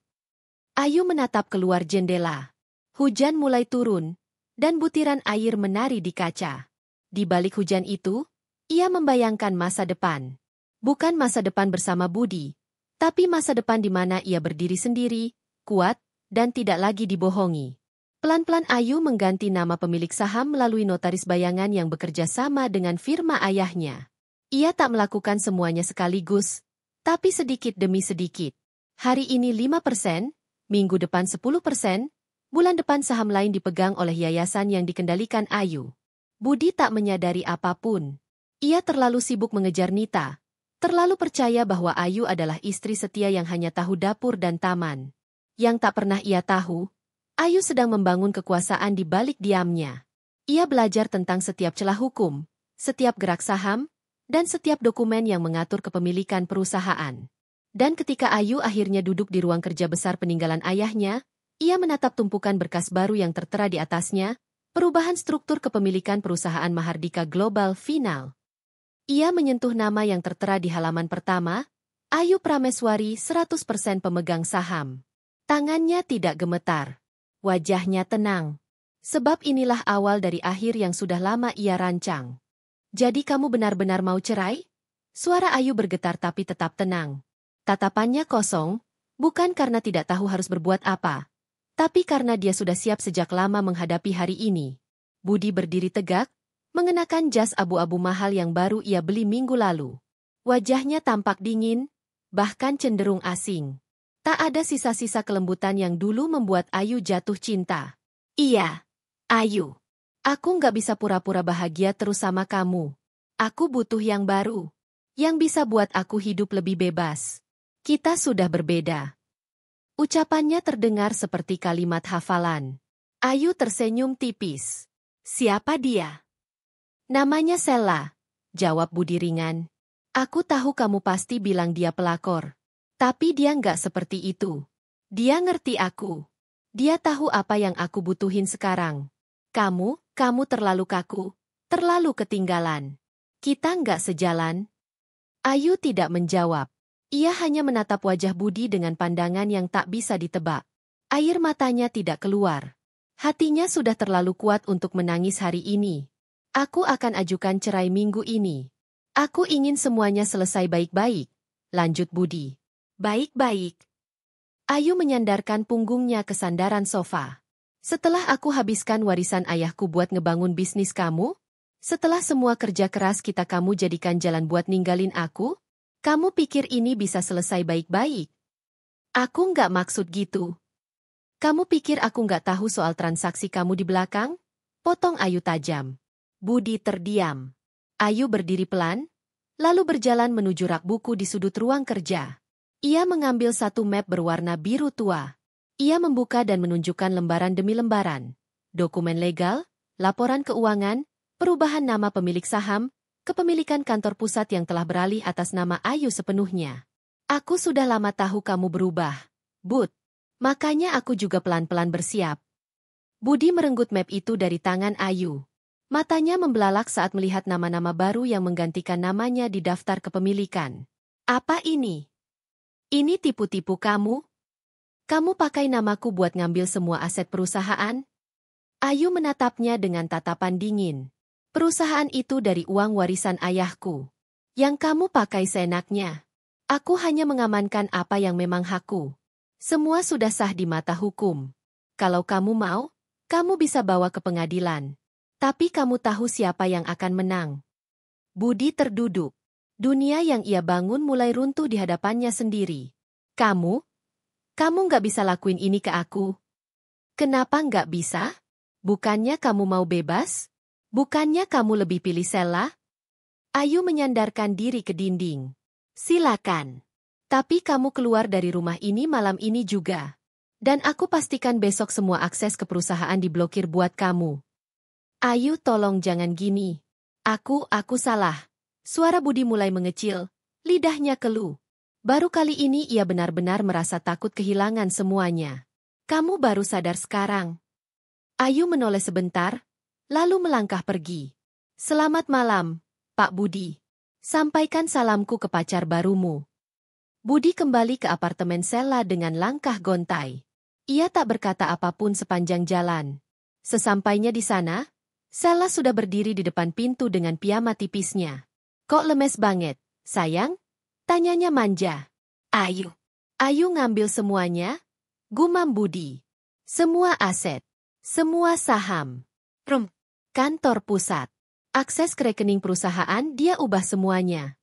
Ayu menatap keluar jendela. Hujan mulai turun, dan butiran air menari di kaca. Di balik hujan itu, ia membayangkan masa depan. Bukan masa depan bersama Budi, tapi masa depan di mana ia berdiri sendiri, kuat, dan tidak lagi dibohongi. Pelan-pelan Ayu mengganti nama pemilik saham melalui notaris bayangan yang bekerja sama dengan firma ayahnya. Ia tak melakukan semuanya sekaligus, tapi sedikit demi sedikit. Hari ini 5%, minggu depan 10%, bulan depan saham lain dipegang oleh yayasan yang dikendalikan Ayu. Budi tak menyadari apapun. Ia terlalu sibuk mengejar Nita, terlalu percaya bahwa Ayu adalah istri setia yang hanya tahu dapur dan taman. Yang tak pernah ia tahu, Ayu sedang membangun kekuasaan di balik diamnya. Ia belajar tentang setiap celah hukum, setiap gerak saham, dan setiap dokumen yang mengatur kepemilikan perusahaan. Dan ketika Ayu akhirnya duduk di ruang kerja besar peninggalan ayahnya, ia menatap tumpukan berkas baru yang tertera di atasnya, perubahan struktur kepemilikan perusahaan Mahardika Global Final. Ia menyentuh nama yang tertera di halaman pertama, Ayu Prameswari 100% pemegang saham. Tangannya tidak gemetar. Wajahnya tenang. Sebab inilah awal dari akhir yang sudah lama ia rancang. Jadi kamu benar-benar mau cerai? Suara Ayu bergetar tapi tetap tenang. Tatapannya kosong, bukan karena tidak tahu harus berbuat apa, tapi karena dia sudah siap sejak lama menghadapi hari ini. Budi berdiri tegak, mengenakan jas abu-abu mahal yang baru ia beli minggu lalu. Wajahnya tampak dingin, bahkan cenderung asing. Tak ada sisa-sisa kelembutan yang dulu membuat Ayu jatuh cinta. Iya, Ayu. Aku nggak bisa pura-pura bahagia terus sama kamu. Aku butuh yang baru, yang bisa buat aku hidup lebih bebas. Kita sudah berbeda. Ucapannya terdengar seperti kalimat hafalan. Ayu tersenyum tipis. Siapa dia? Namanya Sela, jawab Budi ringan. Aku tahu kamu pasti bilang dia pelakor. Tapi dia nggak seperti itu. Dia ngerti aku. Dia tahu apa yang aku butuhin sekarang. Kamu terlalu kaku, terlalu ketinggalan. Kita nggak sejalan. Ayu tidak menjawab. Ia hanya menatap wajah Budi dengan pandangan yang tak bisa ditebak. Air matanya tidak keluar. Hatinya sudah terlalu kuat untuk menangis hari ini. Aku akan ajukan cerai minggu ini. Aku ingin semuanya selesai baik-baik, lanjut Budi. Baik-baik. Ayu menyandarkan punggungnya ke sandaran sofa. Setelah aku habiskan warisan ayahku buat ngebangun bisnis kamu, setelah semua kerja keras kita kamu jadikan jalan buat ninggalin aku, kamu pikir ini bisa selesai baik-baik? Aku nggak maksud gitu. Kamu pikir aku nggak tahu soal transaksi kamu di belakang? Potong Ayu tajam. Budi terdiam. Ayu berdiri pelan, lalu berjalan menuju rak buku di sudut ruang kerja. Ia mengambil satu map berwarna biru tua. Ia membuka dan menunjukkan lembaran demi lembaran. Dokumen legal, laporan keuangan, perubahan nama pemilik saham, kepemilikan kantor pusat yang telah beralih atas nama Ayu sepenuhnya. Aku sudah lama tahu kamu berubah, Bud. Makanya aku juga pelan-pelan bersiap. Budi merenggut map itu dari tangan Ayu. Matanya membelalak saat melihat nama-nama baru yang menggantikan namanya di daftar kepemilikan. Apa ini? Ini tipu-tipu kamu? Kamu pakai namaku buat ngambil semua aset perusahaan? Ayu menatapnya dengan tatapan dingin. Perusahaan itu dari uang warisan ayahku. Yang kamu pakai seenaknya. Aku hanya mengamankan apa yang memang hakku. Semua sudah sah di mata hukum. Kalau kamu mau, kamu bisa bawa ke pengadilan. Tapi kamu tahu siapa yang akan menang. Budi terduduk. Dunia yang ia bangun mulai runtuh di hadapannya sendiri. Kamu nggak bisa lakuin ini ke aku. Kenapa nggak bisa? Bukannya kamu mau bebas? Bukannya kamu lebih pilih Sela? Ayu menyandarkan diri ke dinding. Silakan. Tapi kamu keluar dari rumah ini malam ini juga. Dan aku pastikan besok semua akses ke perusahaan diblokir buat kamu. Ayu, tolong jangan gini. Aku salah. Suara Budi mulai mengecil, lidahnya keluh. Baru kali ini ia benar-benar merasa takut kehilangan semuanya. Kamu baru sadar sekarang. Ayu menoleh sebentar, lalu melangkah pergi. Selamat malam, Pak Budi. Sampaikan salamku ke pacar barumu. Budi kembali ke apartemen Sela dengan langkah gontai. Ia tak berkata apapun sepanjang jalan. Sesampainya di sana, Sela sudah berdiri di depan pintu dengan piyama tipisnya. Kok lemes banget, sayang? Tanyanya manja. Ayu ngambil semuanya? Gumam Budi. Semua aset. Semua saham. Kantor pusat. Akses ke rekening perusahaan dia ubah semuanya.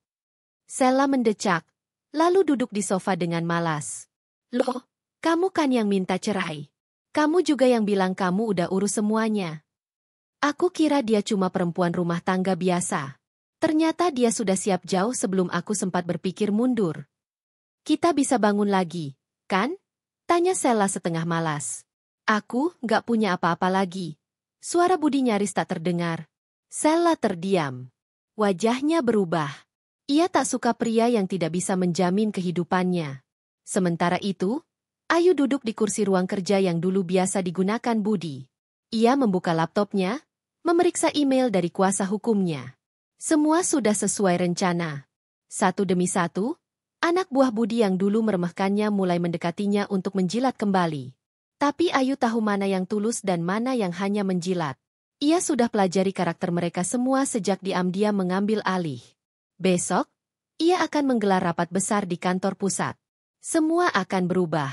Sela mendecak, lalu duduk di sofa dengan malas. Loh, kamu kan yang minta cerai. Kamu juga yang bilang kamu udah urus semuanya. Aku kira dia cuma perempuan rumah tangga biasa. Ternyata dia sudah siap jauh sebelum aku sempat berpikir mundur. Kita bisa bangun lagi, kan? Tanya Sela setengah malas. Aku nggak punya apa-apa lagi. Suara Budi nyaris tak terdengar. Sela terdiam. Wajahnya berubah. Ia tak suka pria yang tidak bisa menjamin kehidupannya. Sementara itu, Ayu duduk di kursi ruang kerja yang dulu biasa digunakan Budi. Ia membuka laptopnya, memeriksa email dari kuasa hukumnya. Semua sudah sesuai rencana. Satu demi satu, anak buah Budi yang dulu meremehkannya mulai mendekatinya untuk menjilat kembali. Tapi Ayu tahu mana yang tulus dan mana yang hanya menjilat. Ia sudah pelajari karakter mereka semua sejak diam-diam mengambil alih. Besok, ia akan menggelar rapat besar di kantor pusat. Semua akan berubah.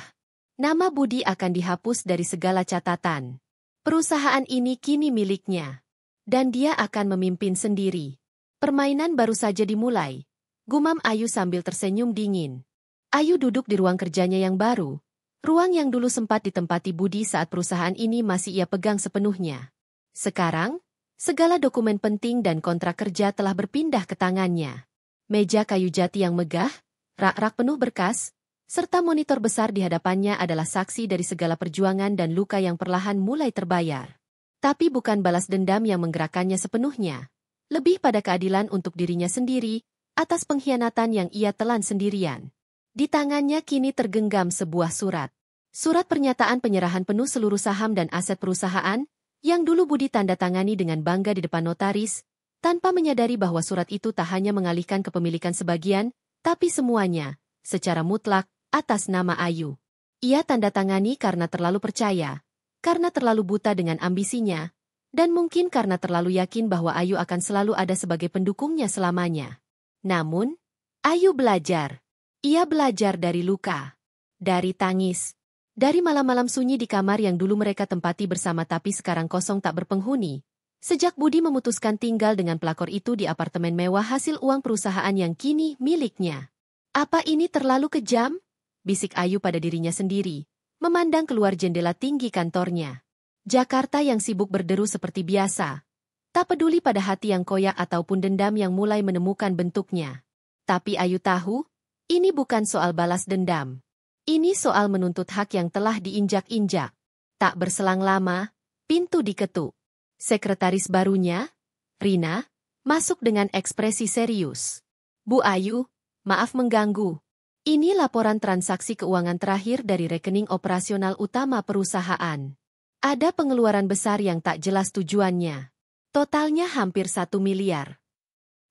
Nama Budi akan dihapus dari segala catatan. Perusahaan ini kini miliknya. Dan dia akan memimpin sendiri. Permainan baru saja dimulai. Gumam Ayu sambil tersenyum dingin. Ayu duduk di ruang kerjanya yang baru. Ruang yang dulu sempat ditempati Budi saat perusahaan ini masih ia pegang sepenuhnya. Sekarang, segala dokumen penting dan kontrak kerja telah berpindah ke tangannya. Meja kayu jati yang megah, rak-rak penuh berkas, serta monitor besar di hadapannya adalah saksi dari segala perjuangan dan luka yang perlahan mulai terbayar. Tapi bukan balas dendam yang menggerakkannya sepenuhnya. Lebih pada keadilan untuk dirinya sendiri, atas pengkhianatan yang ia telan sendirian. Di tangannya kini tergenggam sebuah surat. Surat pernyataan penyerahan penuh seluruh saham dan aset perusahaan, yang dulu Budi tanda tangani dengan bangga di depan notaris, tanpa menyadari bahwa surat itu tak hanya mengalihkan kepemilikan sebagian, tapi semuanya, secara mutlak, atas nama Ayu. Ia tanda tangani karena terlalu percaya, karena terlalu buta dengan ambisinya, dan mungkin karena terlalu yakin bahwa Ayu akan selalu ada sebagai pendukungnya selamanya. Namun, Ayu belajar. Ia belajar dari luka, dari tangis, dari malam-malam sunyi di kamar yang dulu mereka tempati bersama tapi sekarang kosong tak berpenghuni. Sejak Budi memutuskan tinggal dengan pelakor itu di apartemen mewah hasil uang perusahaan yang kini miliknya. Apa ini terlalu kejam? Bisik Ayu pada dirinya sendiri, memandang keluar jendela tinggi kantornya. Jakarta yang sibuk berderu seperti biasa. Tak peduli pada hati yang koyak ataupun dendam yang mulai menemukan bentuknya. Tapi Ayu tahu, ini bukan soal balas dendam. Ini soal menuntut hak yang telah diinjak-injak. Tak berselang lama, pintu diketuk. Sekretaris barunya, Rina, masuk dengan ekspresi serius. Bu Ayu, maaf mengganggu. Ini laporan transaksi keuangan terakhir dari rekening operasional utama perusahaan. Ada pengeluaran besar yang tak jelas tujuannya. Totalnya hampir 1 miliar.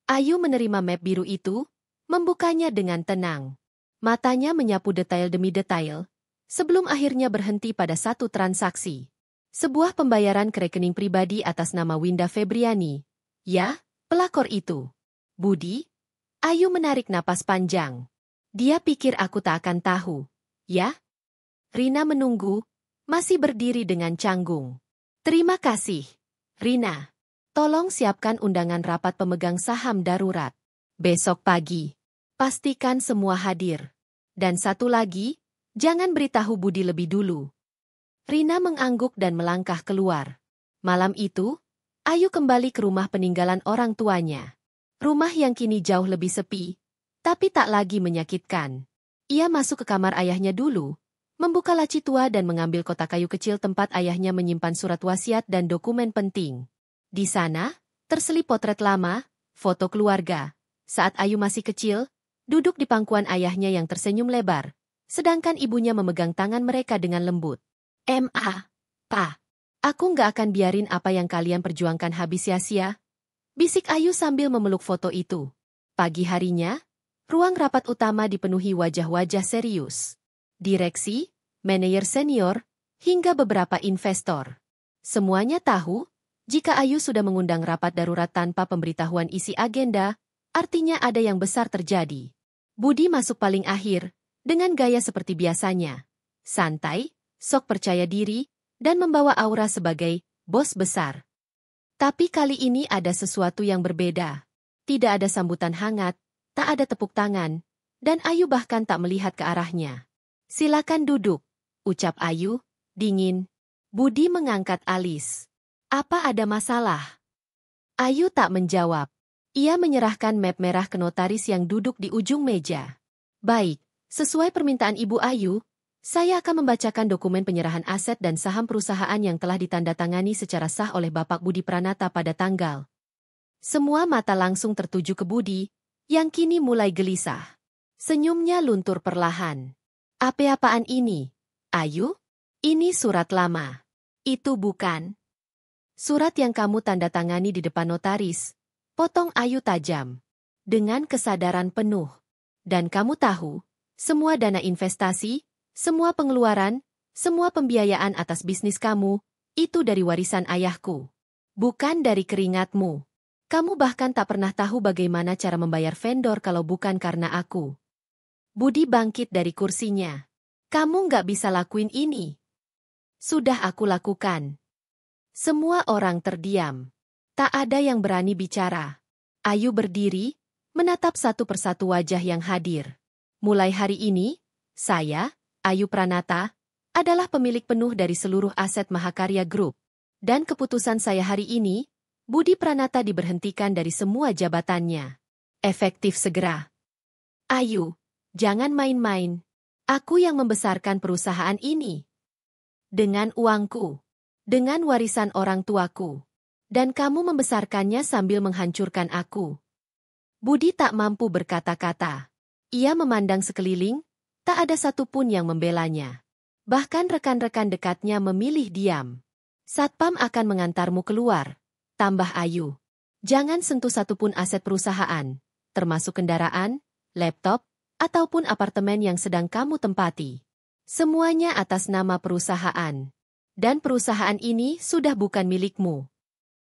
Ayu menerima map biru itu, membukanya dengan tenang. Matanya menyapu detail demi detail, sebelum akhirnya berhenti pada satu transaksi. Sebuah pembayaran ke rekening pribadi atas nama Winda Febriani. Ya, pelakor itu. Budi? Ayu menarik napas panjang. Dia pikir aku tak akan tahu. Ya? Rina menunggu, masih berdiri dengan canggung. Terima kasih, Rina. Tolong siapkan undangan rapat pemegang saham darurat. Besok pagi. Pastikan semua hadir. Dan satu lagi, jangan beritahu Budi lebih dulu. Rina mengangguk dan melangkah keluar. Malam itu, Ayu kembali ke rumah peninggalan orang tuanya. Rumah yang kini jauh lebih sepi, tapi tak lagi menyakitkan. Ia masuk ke kamar ayahnya dulu, membuka laci tua dan mengambil kotak kayu kecil tempat ayahnya menyimpan surat wasiat dan dokumen penting. Di sana, terselip potret lama, foto keluarga. Saat Ayu masih kecil, duduk di pangkuan ayahnya yang tersenyum lebar, sedangkan ibunya memegang tangan mereka dengan lembut. Pa, aku nggak akan biarin apa yang kalian perjuangkan habis sia-sia, bisik Ayu sambil memeluk foto itu. Pagi harinya, ruang rapat utama dipenuhi wajah-wajah serius. Direksi, manajer senior, hingga beberapa investor. Semuanya tahu, jika Ayu sudah mengundang rapat darurat tanpa pemberitahuan isi agenda, artinya ada yang besar terjadi. Budi masuk paling akhir, dengan gaya seperti biasanya. Santai, sok percaya diri, dan membawa aura sebagai bos besar. Tapi kali ini ada sesuatu yang berbeda. Tidak ada sambutan hangat, tak ada tepuk tangan, dan Ayu bahkan tak melihat ke arahnya. Silakan duduk, ucap Ayu, dingin. Budi mengangkat alis. Apa ada masalah? Ayu tak menjawab. Ia menyerahkan map merah ke notaris yang duduk di ujung meja. Baik, sesuai permintaan Ibu Ayu, saya akan membacakan dokumen penyerahan aset dan saham perusahaan yang telah ditandatangani secara sah oleh Bapak Budi Pranata pada tanggal. Semua mata langsung tertuju ke Budi, yang kini mulai gelisah. Senyumnya luntur perlahan. Apa-apaan ini? Ayu? Ini surat lama. Itu bukan surat yang kamu tandatangani di depan notaris, potong Ayu tajam. Dengan kesadaran penuh. Dan kamu tahu, semua dana investasi, semua pengeluaran, semua pembiayaan atas bisnis kamu, itu dari warisan ayahku. Bukan dari keringatmu. Kamu bahkan tak pernah tahu bagaimana cara membayar vendor kalau bukan karena aku. Budi bangkit dari kursinya. Kamu nggak bisa lakuin ini. Sudah aku lakukan. Semua orang terdiam. Tak ada yang berani bicara. Ayu berdiri, menatap satu persatu wajah yang hadir. Mulai hari ini, saya, Ayu Pranata, adalah pemilik penuh dari seluruh aset Mahakarya Group. Dan keputusan saya hari ini, Budi Pranata diberhentikan dari semua jabatannya. Efektif segera. Ayu, jangan main-main. Aku yang membesarkan perusahaan ini. Dengan uangku. Dengan warisan orang tuaku. Dan kamu membesarkannya sambil menghancurkan aku. Budi tak mampu berkata-kata. Ia memandang sekeliling, tak ada satupun yang membelanya. Bahkan rekan-rekan dekatnya memilih diam. Satpam akan mengantarmu keluar, tambah Ayu. Jangan sentuh satupun aset perusahaan, termasuk kendaraan, laptop, ataupun apartemen yang sedang kamu tempati. Semuanya atas nama perusahaan. Dan perusahaan ini sudah bukan milikmu.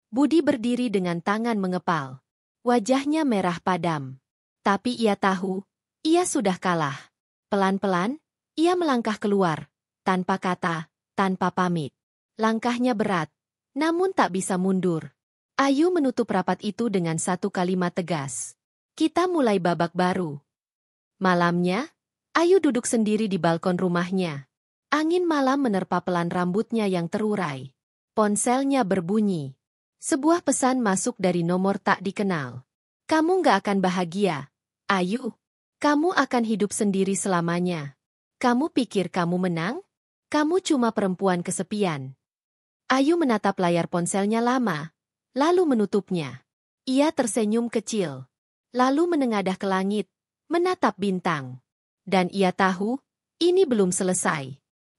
Budi berdiri dengan tangan mengepal. Wajahnya merah padam. Tapi ia tahu, ia sudah kalah. Pelan-pelan, ia melangkah keluar, tanpa kata, tanpa pamit. Langkahnya berat, namun tak bisa mundur. Ayu menutup rapat itu dengan satu kalimat tegas. Kita mulai babak baru. Malamnya, Ayu duduk sendiri di balkon rumahnya. Angin malam menerpa pelan rambutnya yang terurai. Ponselnya berbunyi. Sebuah pesan masuk dari nomor tak dikenal. Kamu nggak akan bahagia, Ayu. Kamu akan hidup sendiri selamanya. Kamu pikir kamu menang? Kamu cuma perempuan kesepian. Ayu menatap layar ponselnya lama, lalu menutupnya. Ia tersenyum kecil, lalu menengadah ke langit, menatap bintang. Dan ia tahu, ini belum selesai.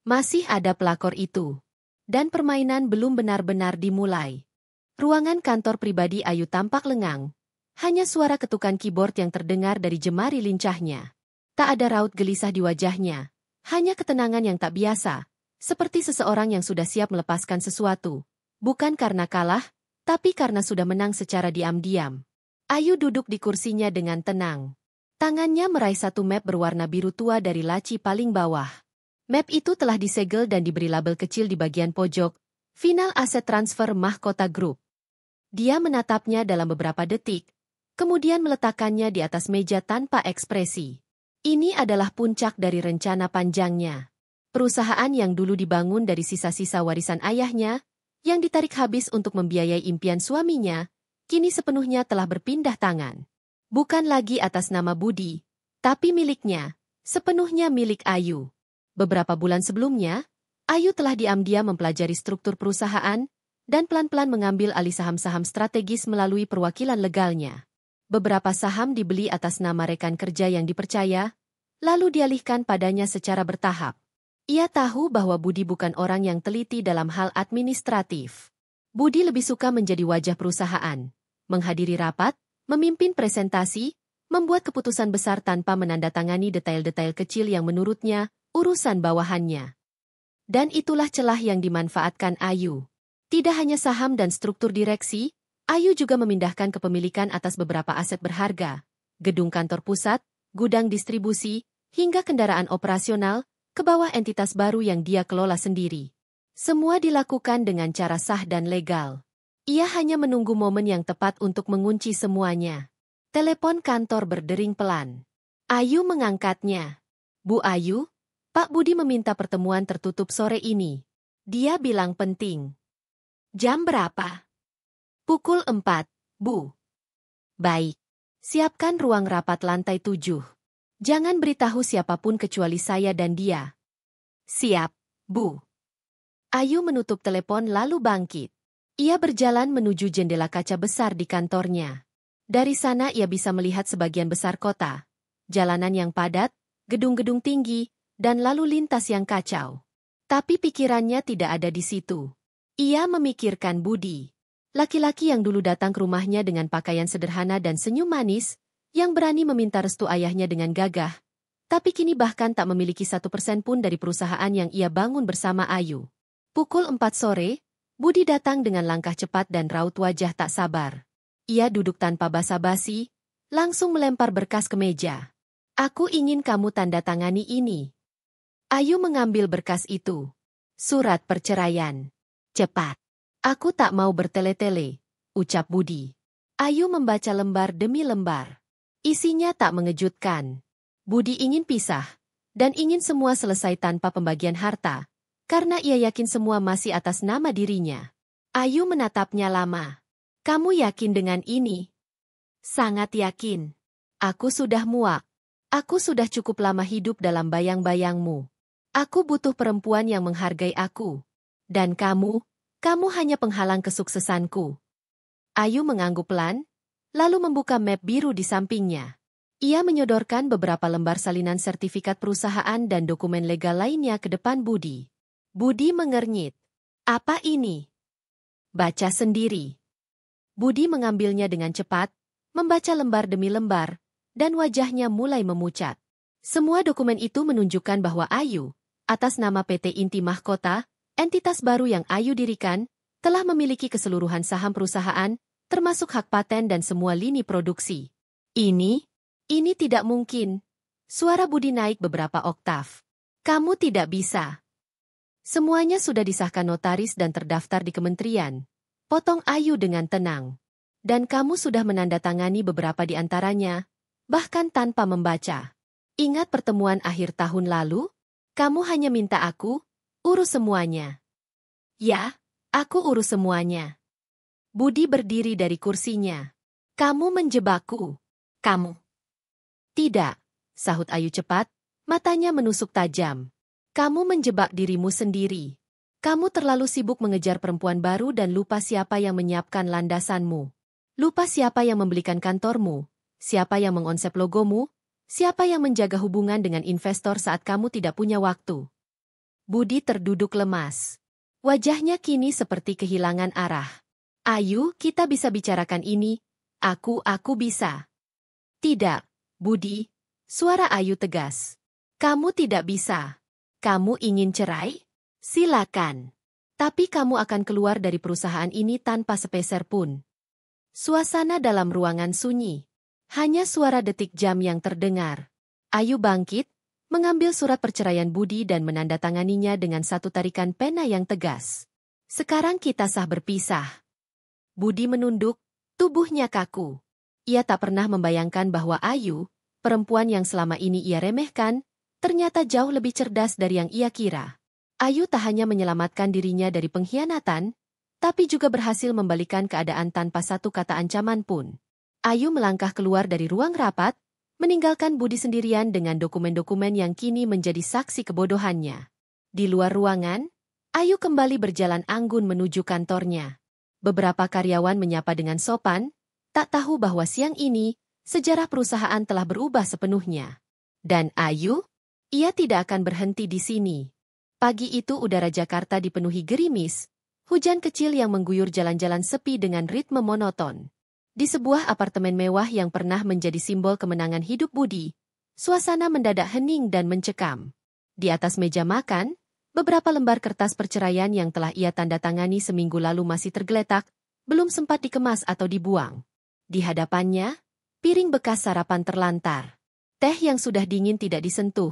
Masih ada pelakor itu. Dan permainan belum benar-benar dimulai. Ruangan kantor pribadi Ayu tampak lengang. Hanya suara ketukan keyboard yang terdengar dari jemari lincahnya. Tak ada raut gelisah di wajahnya. Hanya ketenangan yang tak biasa. Seperti seseorang yang sudah siap melepaskan sesuatu. Bukan karena kalah, tapi karena sudah menang secara diam-diam. Ayu duduk di kursinya dengan tenang. Tangannya meraih satu map berwarna biru tua dari laci paling bawah. Map itu telah disegel dan diberi label kecil di bagian pojok, Final Asset Transfer Mahkota Group. Dia menatapnya dalam beberapa detik, kemudian meletakkannya di atas meja tanpa ekspresi. Ini adalah puncak dari rencana panjangnya. Perusahaan yang dulu dibangun dari sisa-sisa warisan ayahnya, yang ditarik habis untuk membiayai impian suaminya, kini sepenuhnya telah berpindah tangan. Bukan lagi atas nama Budi, tapi miliknya, sepenuhnya milik Ayu. Beberapa bulan sebelumnya, Ayu telah diam-diam mempelajari struktur perusahaan dan pelan-pelan mengambil alih saham-saham strategis melalui perwakilan legalnya. Beberapa saham dibeli atas nama rekan kerja yang dipercaya, lalu dialihkan padanya secara bertahap. Ia tahu bahwa Budi bukan orang yang teliti dalam hal administratif. Budi lebih suka menjadi wajah perusahaan, menghadiri rapat, memimpin presentasi, membuat keputusan besar tanpa menandatangani detail-detail kecil yang menurutnya urusan bawahannya. Dan itulah celah yang dimanfaatkan Ayu. Tidak hanya saham dan struktur direksi, Ayu juga memindahkan kepemilikan atas beberapa aset berharga, gedung kantor pusat, gudang distribusi, hingga kendaraan operasional, ke bawah entitas baru yang dia kelola sendiri. Semua dilakukan dengan cara sah dan legal. Ia hanya menunggu momen yang tepat untuk mengunci semuanya. Telepon kantor berdering pelan. Ayu mengangkatnya. Bu Ayu, Pak Budi meminta pertemuan tertutup sore ini. Dia bilang penting. Jam berapa? Pukul 4, Bu. Baik. Siapkan ruang rapat lantai 7. Jangan beritahu siapapun kecuali saya dan dia. Siap, Bu. Ayu menutup telepon lalu bangkit. Ia berjalan menuju jendela kaca besar di kantornya. Dari sana ia bisa melihat sebagian besar kota, jalanan yang padat, gedung-gedung tinggi, dan lalu lintas yang kacau. Tapi pikirannya tidak ada di situ. Ia memikirkan Budi. Laki-laki yang dulu datang ke rumahnya dengan pakaian sederhana dan senyum manis, yang berani meminta restu ayahnya dengan gagah, tapi kini bahkan tak memiliki 1% pun dari perusahaan yang ia bangun bersama Ayu. Pukul 4 sore, Budi datang dengan langkah cepat dan raut wajah tak sabar. Ia duduk tanpa basa-basi, langsung melempar berkas ke meja. Aku ingin kamu tanda tangani ini. Ayu mengambil berkas itu. Surat perceraian. Cepat. Aku tak mau bertele-tele, ucap Budi. Ayu membaca lembar demi lembar. Isinya tak mengejutkan. Budi ingin pisah, dan ingin semua selesai tanpa pembagian harta, karena ia yakin semua masih atas nama dirinya. Ayu menatapnya lama. Kamu yakin dengan ini? Sangat yakin. Aku sudah muak. Aku sudah cukup lama hidup dalam bayang-bayangmu. Aku butuh perempuan yang menghargai aku. Dan kamu hanya penghalang kesuksesanku. Ayu mengangguk pelan, lalu membuka map biru di sampingnya. Ia menyodorkan beberapa lembar salinan sertifikat perusahaan dan dokumen legal lainnya ke depan Budi. Budi mengernyit. Apa ini? Baca sendiri. Budi mengambilnya dengan cepat, membaca lembar demi lembar, dan wajahnya mulai memucat. Semua dokumen itu menunjukkan bahwa Ayu, atas nama PT Inti Mahkota, entitas baru yang Ayu dirikan, telah memiliki keseluruhan saham perusahaan, termasuk hak paten dan semua lini produksi. Ini tidak mungkin. Suara Budi naik beberapa oktav. Kamu tidak bisa. Semuanya sudah disahkan notaris dan terdaftar di kementerian. Potong Ayu dengan tenang. Dan kamu sudah menandatangani beberapa di antaranya, bahkan tanpa membaca. Ingat pertemuan akhir tahun lalu? Kamu hanya minta aku urus semuanya. Ya, aku urus semuanya. Budi berdiri dari kursinya. Kamu menjebakku. Kamu. Tidak, sahut Ayu cepat, matanya menusuk tajam. Kamu menjebak dirimu sendiri. Kamu terlalu sibuk mengejar perempuan baru dan lupa siapa yang menyiapkan landasanmu. Lupa siapa yang membelikan kantormu, siapa yang mengonsep logomu, siapa yang menjaga hubungan dengan investor saat kamu tidak punya waktu. Budi terduduk lemas. Wajahnya kini seperti kehilangan arah. Ayu, kita bisa bicarakan ini. Aku bisa. Tidak, Budi. Suara Ayu tegas. Kamu tidak bisa. Kamu ingin cerai? Silakan. Tapi kamu akan keluar dari perusahaan ini tanpa sepeser pun. Suasana dalam ruangan sunyi. Hanya suara detik jam yang terdengar. Ayu bangkit, mengambil surat perceraian Budi dan menandatanganinya dengan satu tarikan pena yang tegas. Sekarang kita sah berpisah. Budi menunduk, tubuhnya kaku. Ia tak pernah membayangkan bahwa Ayu, perempuan yang selama ini ia remehkan, ternyata jauh lebih cerdas dari yang ia kira. Ayu tak hanya menyelamatkan dirinya dari pengkhianatan, tapi juga berhasil membalikan keadaan tanpa satu kata ancaman pun. Ayu melangkah keluar dari ruang rapat, meninggalkan Budi sendirian dengan dokumen-dokumen yang kini menjadi saksi kebodohannya. Di luar ruangan, Ayu kembali berjalan anggun menuju kantornya. Beberapa karyawan menyapa dengan sopan, tak tahu bahwa siang ini, sejarah perusahaan telah berubah sepenuhnya. Dan Ayu? Ia tidak akan berhenti di sini. Pagi itu udara Jakarta dipenuhi gerimis, hujan kecil yang mengguyur jalan-jalan sepi dengan ritme monoton. Di sebuah apartemen mewah yang pernah menjadi simbol kemenangan hidup Budi, suasana mendadak hening dan mencekam. Di atas meja makan, beberapa lembar kertas perceraian yang telah ia tandatangani seminggu lalu masih tergeletak, belum sempat dikemas atau dibuang. Di hadapannya, piring bekas sarapan terlantar. Teh yang sudah dingin tidak disentuh.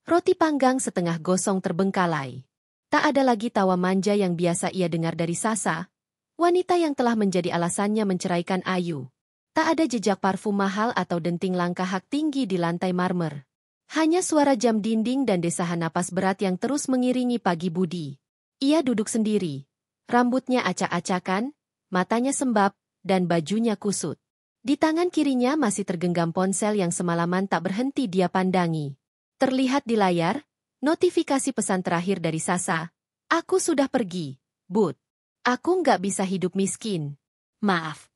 Roti panggang setengah gosong terbengkalai. Tak ada lagi tawa manja yang biasa ia dengar dari Sasa, wanita yang telah menjadi alasannya menceraikan Ayu. Tak ada jejak parfum mahal atau denting langkah hak tinggi di lantai marmer. Hanya suara jam dinding dan desahan napas berat yang terus mengiringi pagi Budi. Ia duduk sendiri. Rambutnya acak-acakan, matanya sembab, dan bajunya kusut. Di tangan kirinya masih tergenggam ponsel yang semalaman tak berhenti dia pandangi. Terlihat di layar, notifikasi pesan terakhir dari Sasa. Aku sudah pergi, Bud. Aku nggak bisa hidup miskin. Maaf.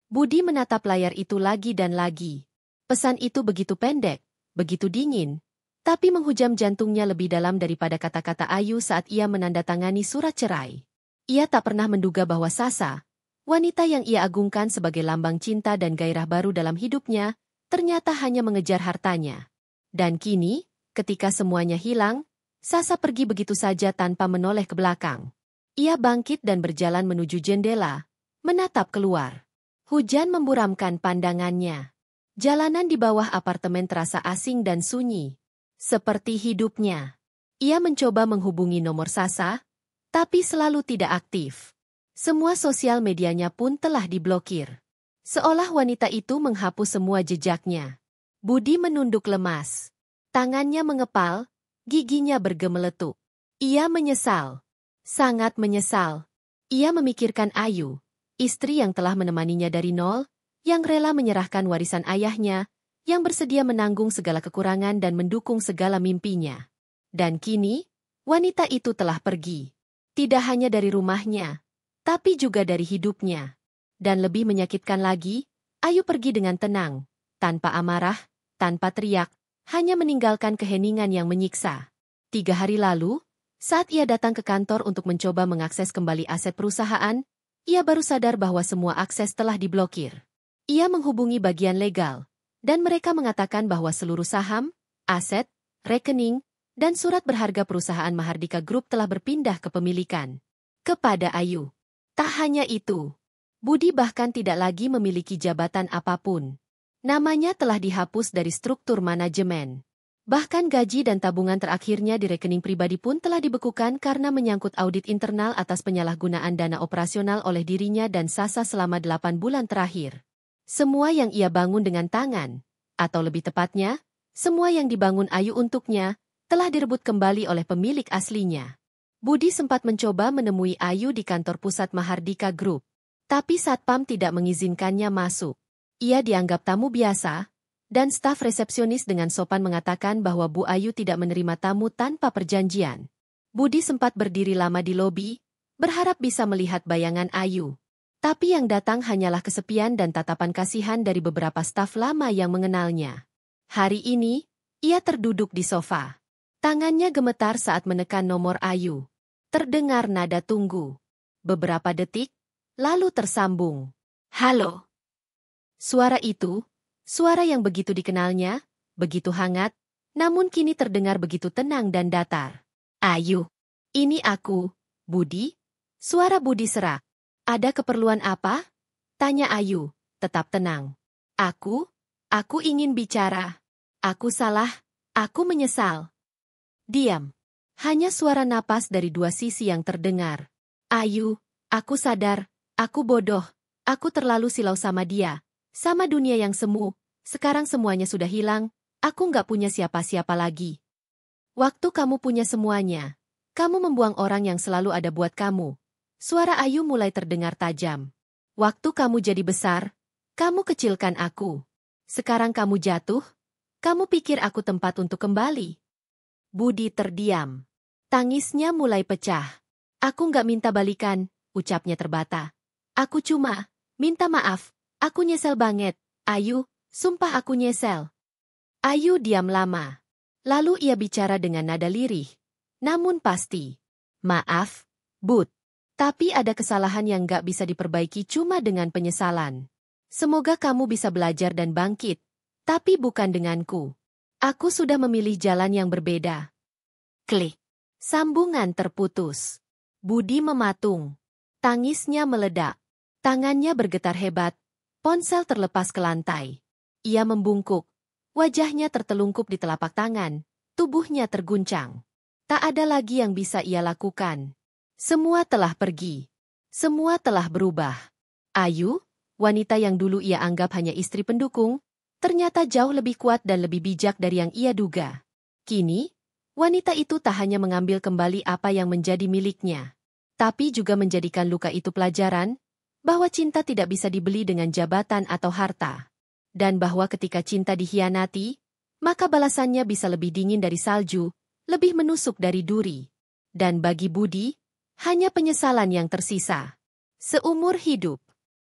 Budi menatap layar itu lagi dan lagi. Pesan itu begitu pendek, begitu dingin, tapi menghujam jantungnya lebih dalam daripada kata-kata Ayu saat ia menandatangani surat cerai. Ia tak pernah menduga bahwa Sasa, wanita yang ia agungkan sebagai lambang cinta dan gairah baru dalam hidupnya, ternyata hanya mengejar hartanya. Dan kini, ketika semuanya hilang, Sasa pergi begitu saja tanpa menoleh ke belakang. Ia bangkit dan berjalan menuju jendela, menatap keluar. Hujan memburamkan pandangannya. Jalanan di bawah apartemen terasa asing dan sunyi. Seperti hidupnya. Ia mencoba menghubungi nomor Sasa, tapi selalu tidak aktif. Semua sosial medianya pun telah diblokir. Seolah wanita itu menghapus semua jejaknya. Budi menunduk lemas. Tangannya mengepal, giginya bergemeletup. Ia menyesal. Sangat menyesal. Ia memikirkan Ayu, istri yang telah menemaninya dari nol, yang rela menyerahkan warisan ayahnya, yang bersedia menanggung segala kekurangan dan mendukung segala mimpinya. Dan kini, wanita itu telah pergi. Tidak hanya dari rumahnya, tapi juga dari hidupnya. Dan lebih menyakitkan lagi, Ayu pergi dengan tenang, tanpa amarah, tanpa teriak, hanya meninggalkan keheningan yang menyiksa. 3 hari lalu, saat ia datang ke kantor untuk mencoba mengakses kembali aset perusahaan, ia baru sadar bahwa semua akses telah diblokir. Ia menghubungi bagian legal, dan mereka mengatakan bahwa seluruh saham, aset, rekening, dan surat berharga perusahaan Mahardika Group telah berpindah kepemilikan kepada Ayu. Tak hanya itu, Budi bahkan tidak lagi memiliki jabatan apapun. Namanya telah dihapus dari struktur manajemen. Bahkan gaji dan tabungan terakhirnya di rekening pribadi pun telah dibekukan karena menyangkut audit internal atas penyalahgunaan dana operasional oleh dirinya dan Sasa selama 8 bulan terakhir. Semua yang ia bangun dengan tangan, atau lebih tepatnya, semua yang dibangun Ayu untuknya, telah direbut kembali oleh pemilik aslinya. Budi sempat mencoba menemui Ayu di kantor pusat Mahardika Group. Tapi Satpam tidak mengizinkannya masuk. Ia dianggap tamu biasa, dan staf resepsionis dengan sopan mengatakan bahwa Bu Ayu tidak menerima tamu tanpa perjanjian. Budi sempat berdiri lama di lobi, berharap bisa melihat bayangan Ayu. Tapi yang datang hanyalah kesepian dan tatapan kasihan dari beberapa staf lama yang mengenalnya. Hari ini, ia terduduk di sofa. Tangannya gemetar saat menekan nomor Ayu. Terdengar nada tunggu. Beberapa detik, lalu tersambung. Halo. Suara itu, suara yang begitu dikenalnya, begitu hangat, namun kini terdengar begitu tenang dan datar. Ayu, ini aku, Budi. Suara Budi serak. Ada keperluan apa? Tanya Ayu, tetap tenang. Aku ingin bicara. Aku salah, Aku menyesal. Diam. Hanya suara napas dari dua sisi yang terdengar. Ayu, aku sadar, aku bodoh, aku terlalu silau sama dia, sama dunia yang semu, sekarang semuanya sudah hilang, aku nggak punya siapa-siapa lagi. Waktu kamu punya semuanya, kamu membuang orang yang selalu ada buat kamu. Suara Ayu mulai terdengar tajam. Waktu kamu jadi besar, kamu kecilkan aku. Sekarang kamu jatuh, kamu pikir aku tempat untuk kembali. Budi terdiam. Tangisnya mulai pecah. Aku nggak minta balikan, ucapnya terbata. Aku cuma minta maaf, aku nyesel banget. Ayu, sumpah aku nyesel. Ayu diam lama. Lalu ia bicara dengan nada lirih. Namun pasti. Maaf, Bud. Tapi ada kesalahan yang nggak bisa diperbaiki cuma dengan penyesalan. Semoga kamu bisa belajar dan bangkit. Tapi bukan denganku. Aku sudah memilih jalan yang berbeda. Klik. Sambungan terputus. Budi mematung. Tangisnya meledak. Tangannya bergetar hebat. Ponsel terlepas ke lantai. Ia membungkuk. Wajahnya tertelungkup di telapak tangan. Tubuhnya terguncang. Tak ada lagi yang bisa ia lakukan. Semua telah pergi. Semua telah berubah. Ayu, wanita yang dulu ia anggap hanya istri pendukung, ternyata jauh lebih kuat dan lebih bijak dari yang ia duga. Kini, wanita itu tak hanya mengambil kembali apa yang menjadi miliknya, tapi juga menjadikan luka itu pelajaran, bahwa cinta tidak bisa dibeli dengan jabatan atau harta. Dan bahwa ketika cinta dikhianati, maka balasannya bisa lebih dingin dari salju, lebih menusuk dari duri. Dan bagi Budi, hanya penyesalan yang tersisa. Seumur hidup.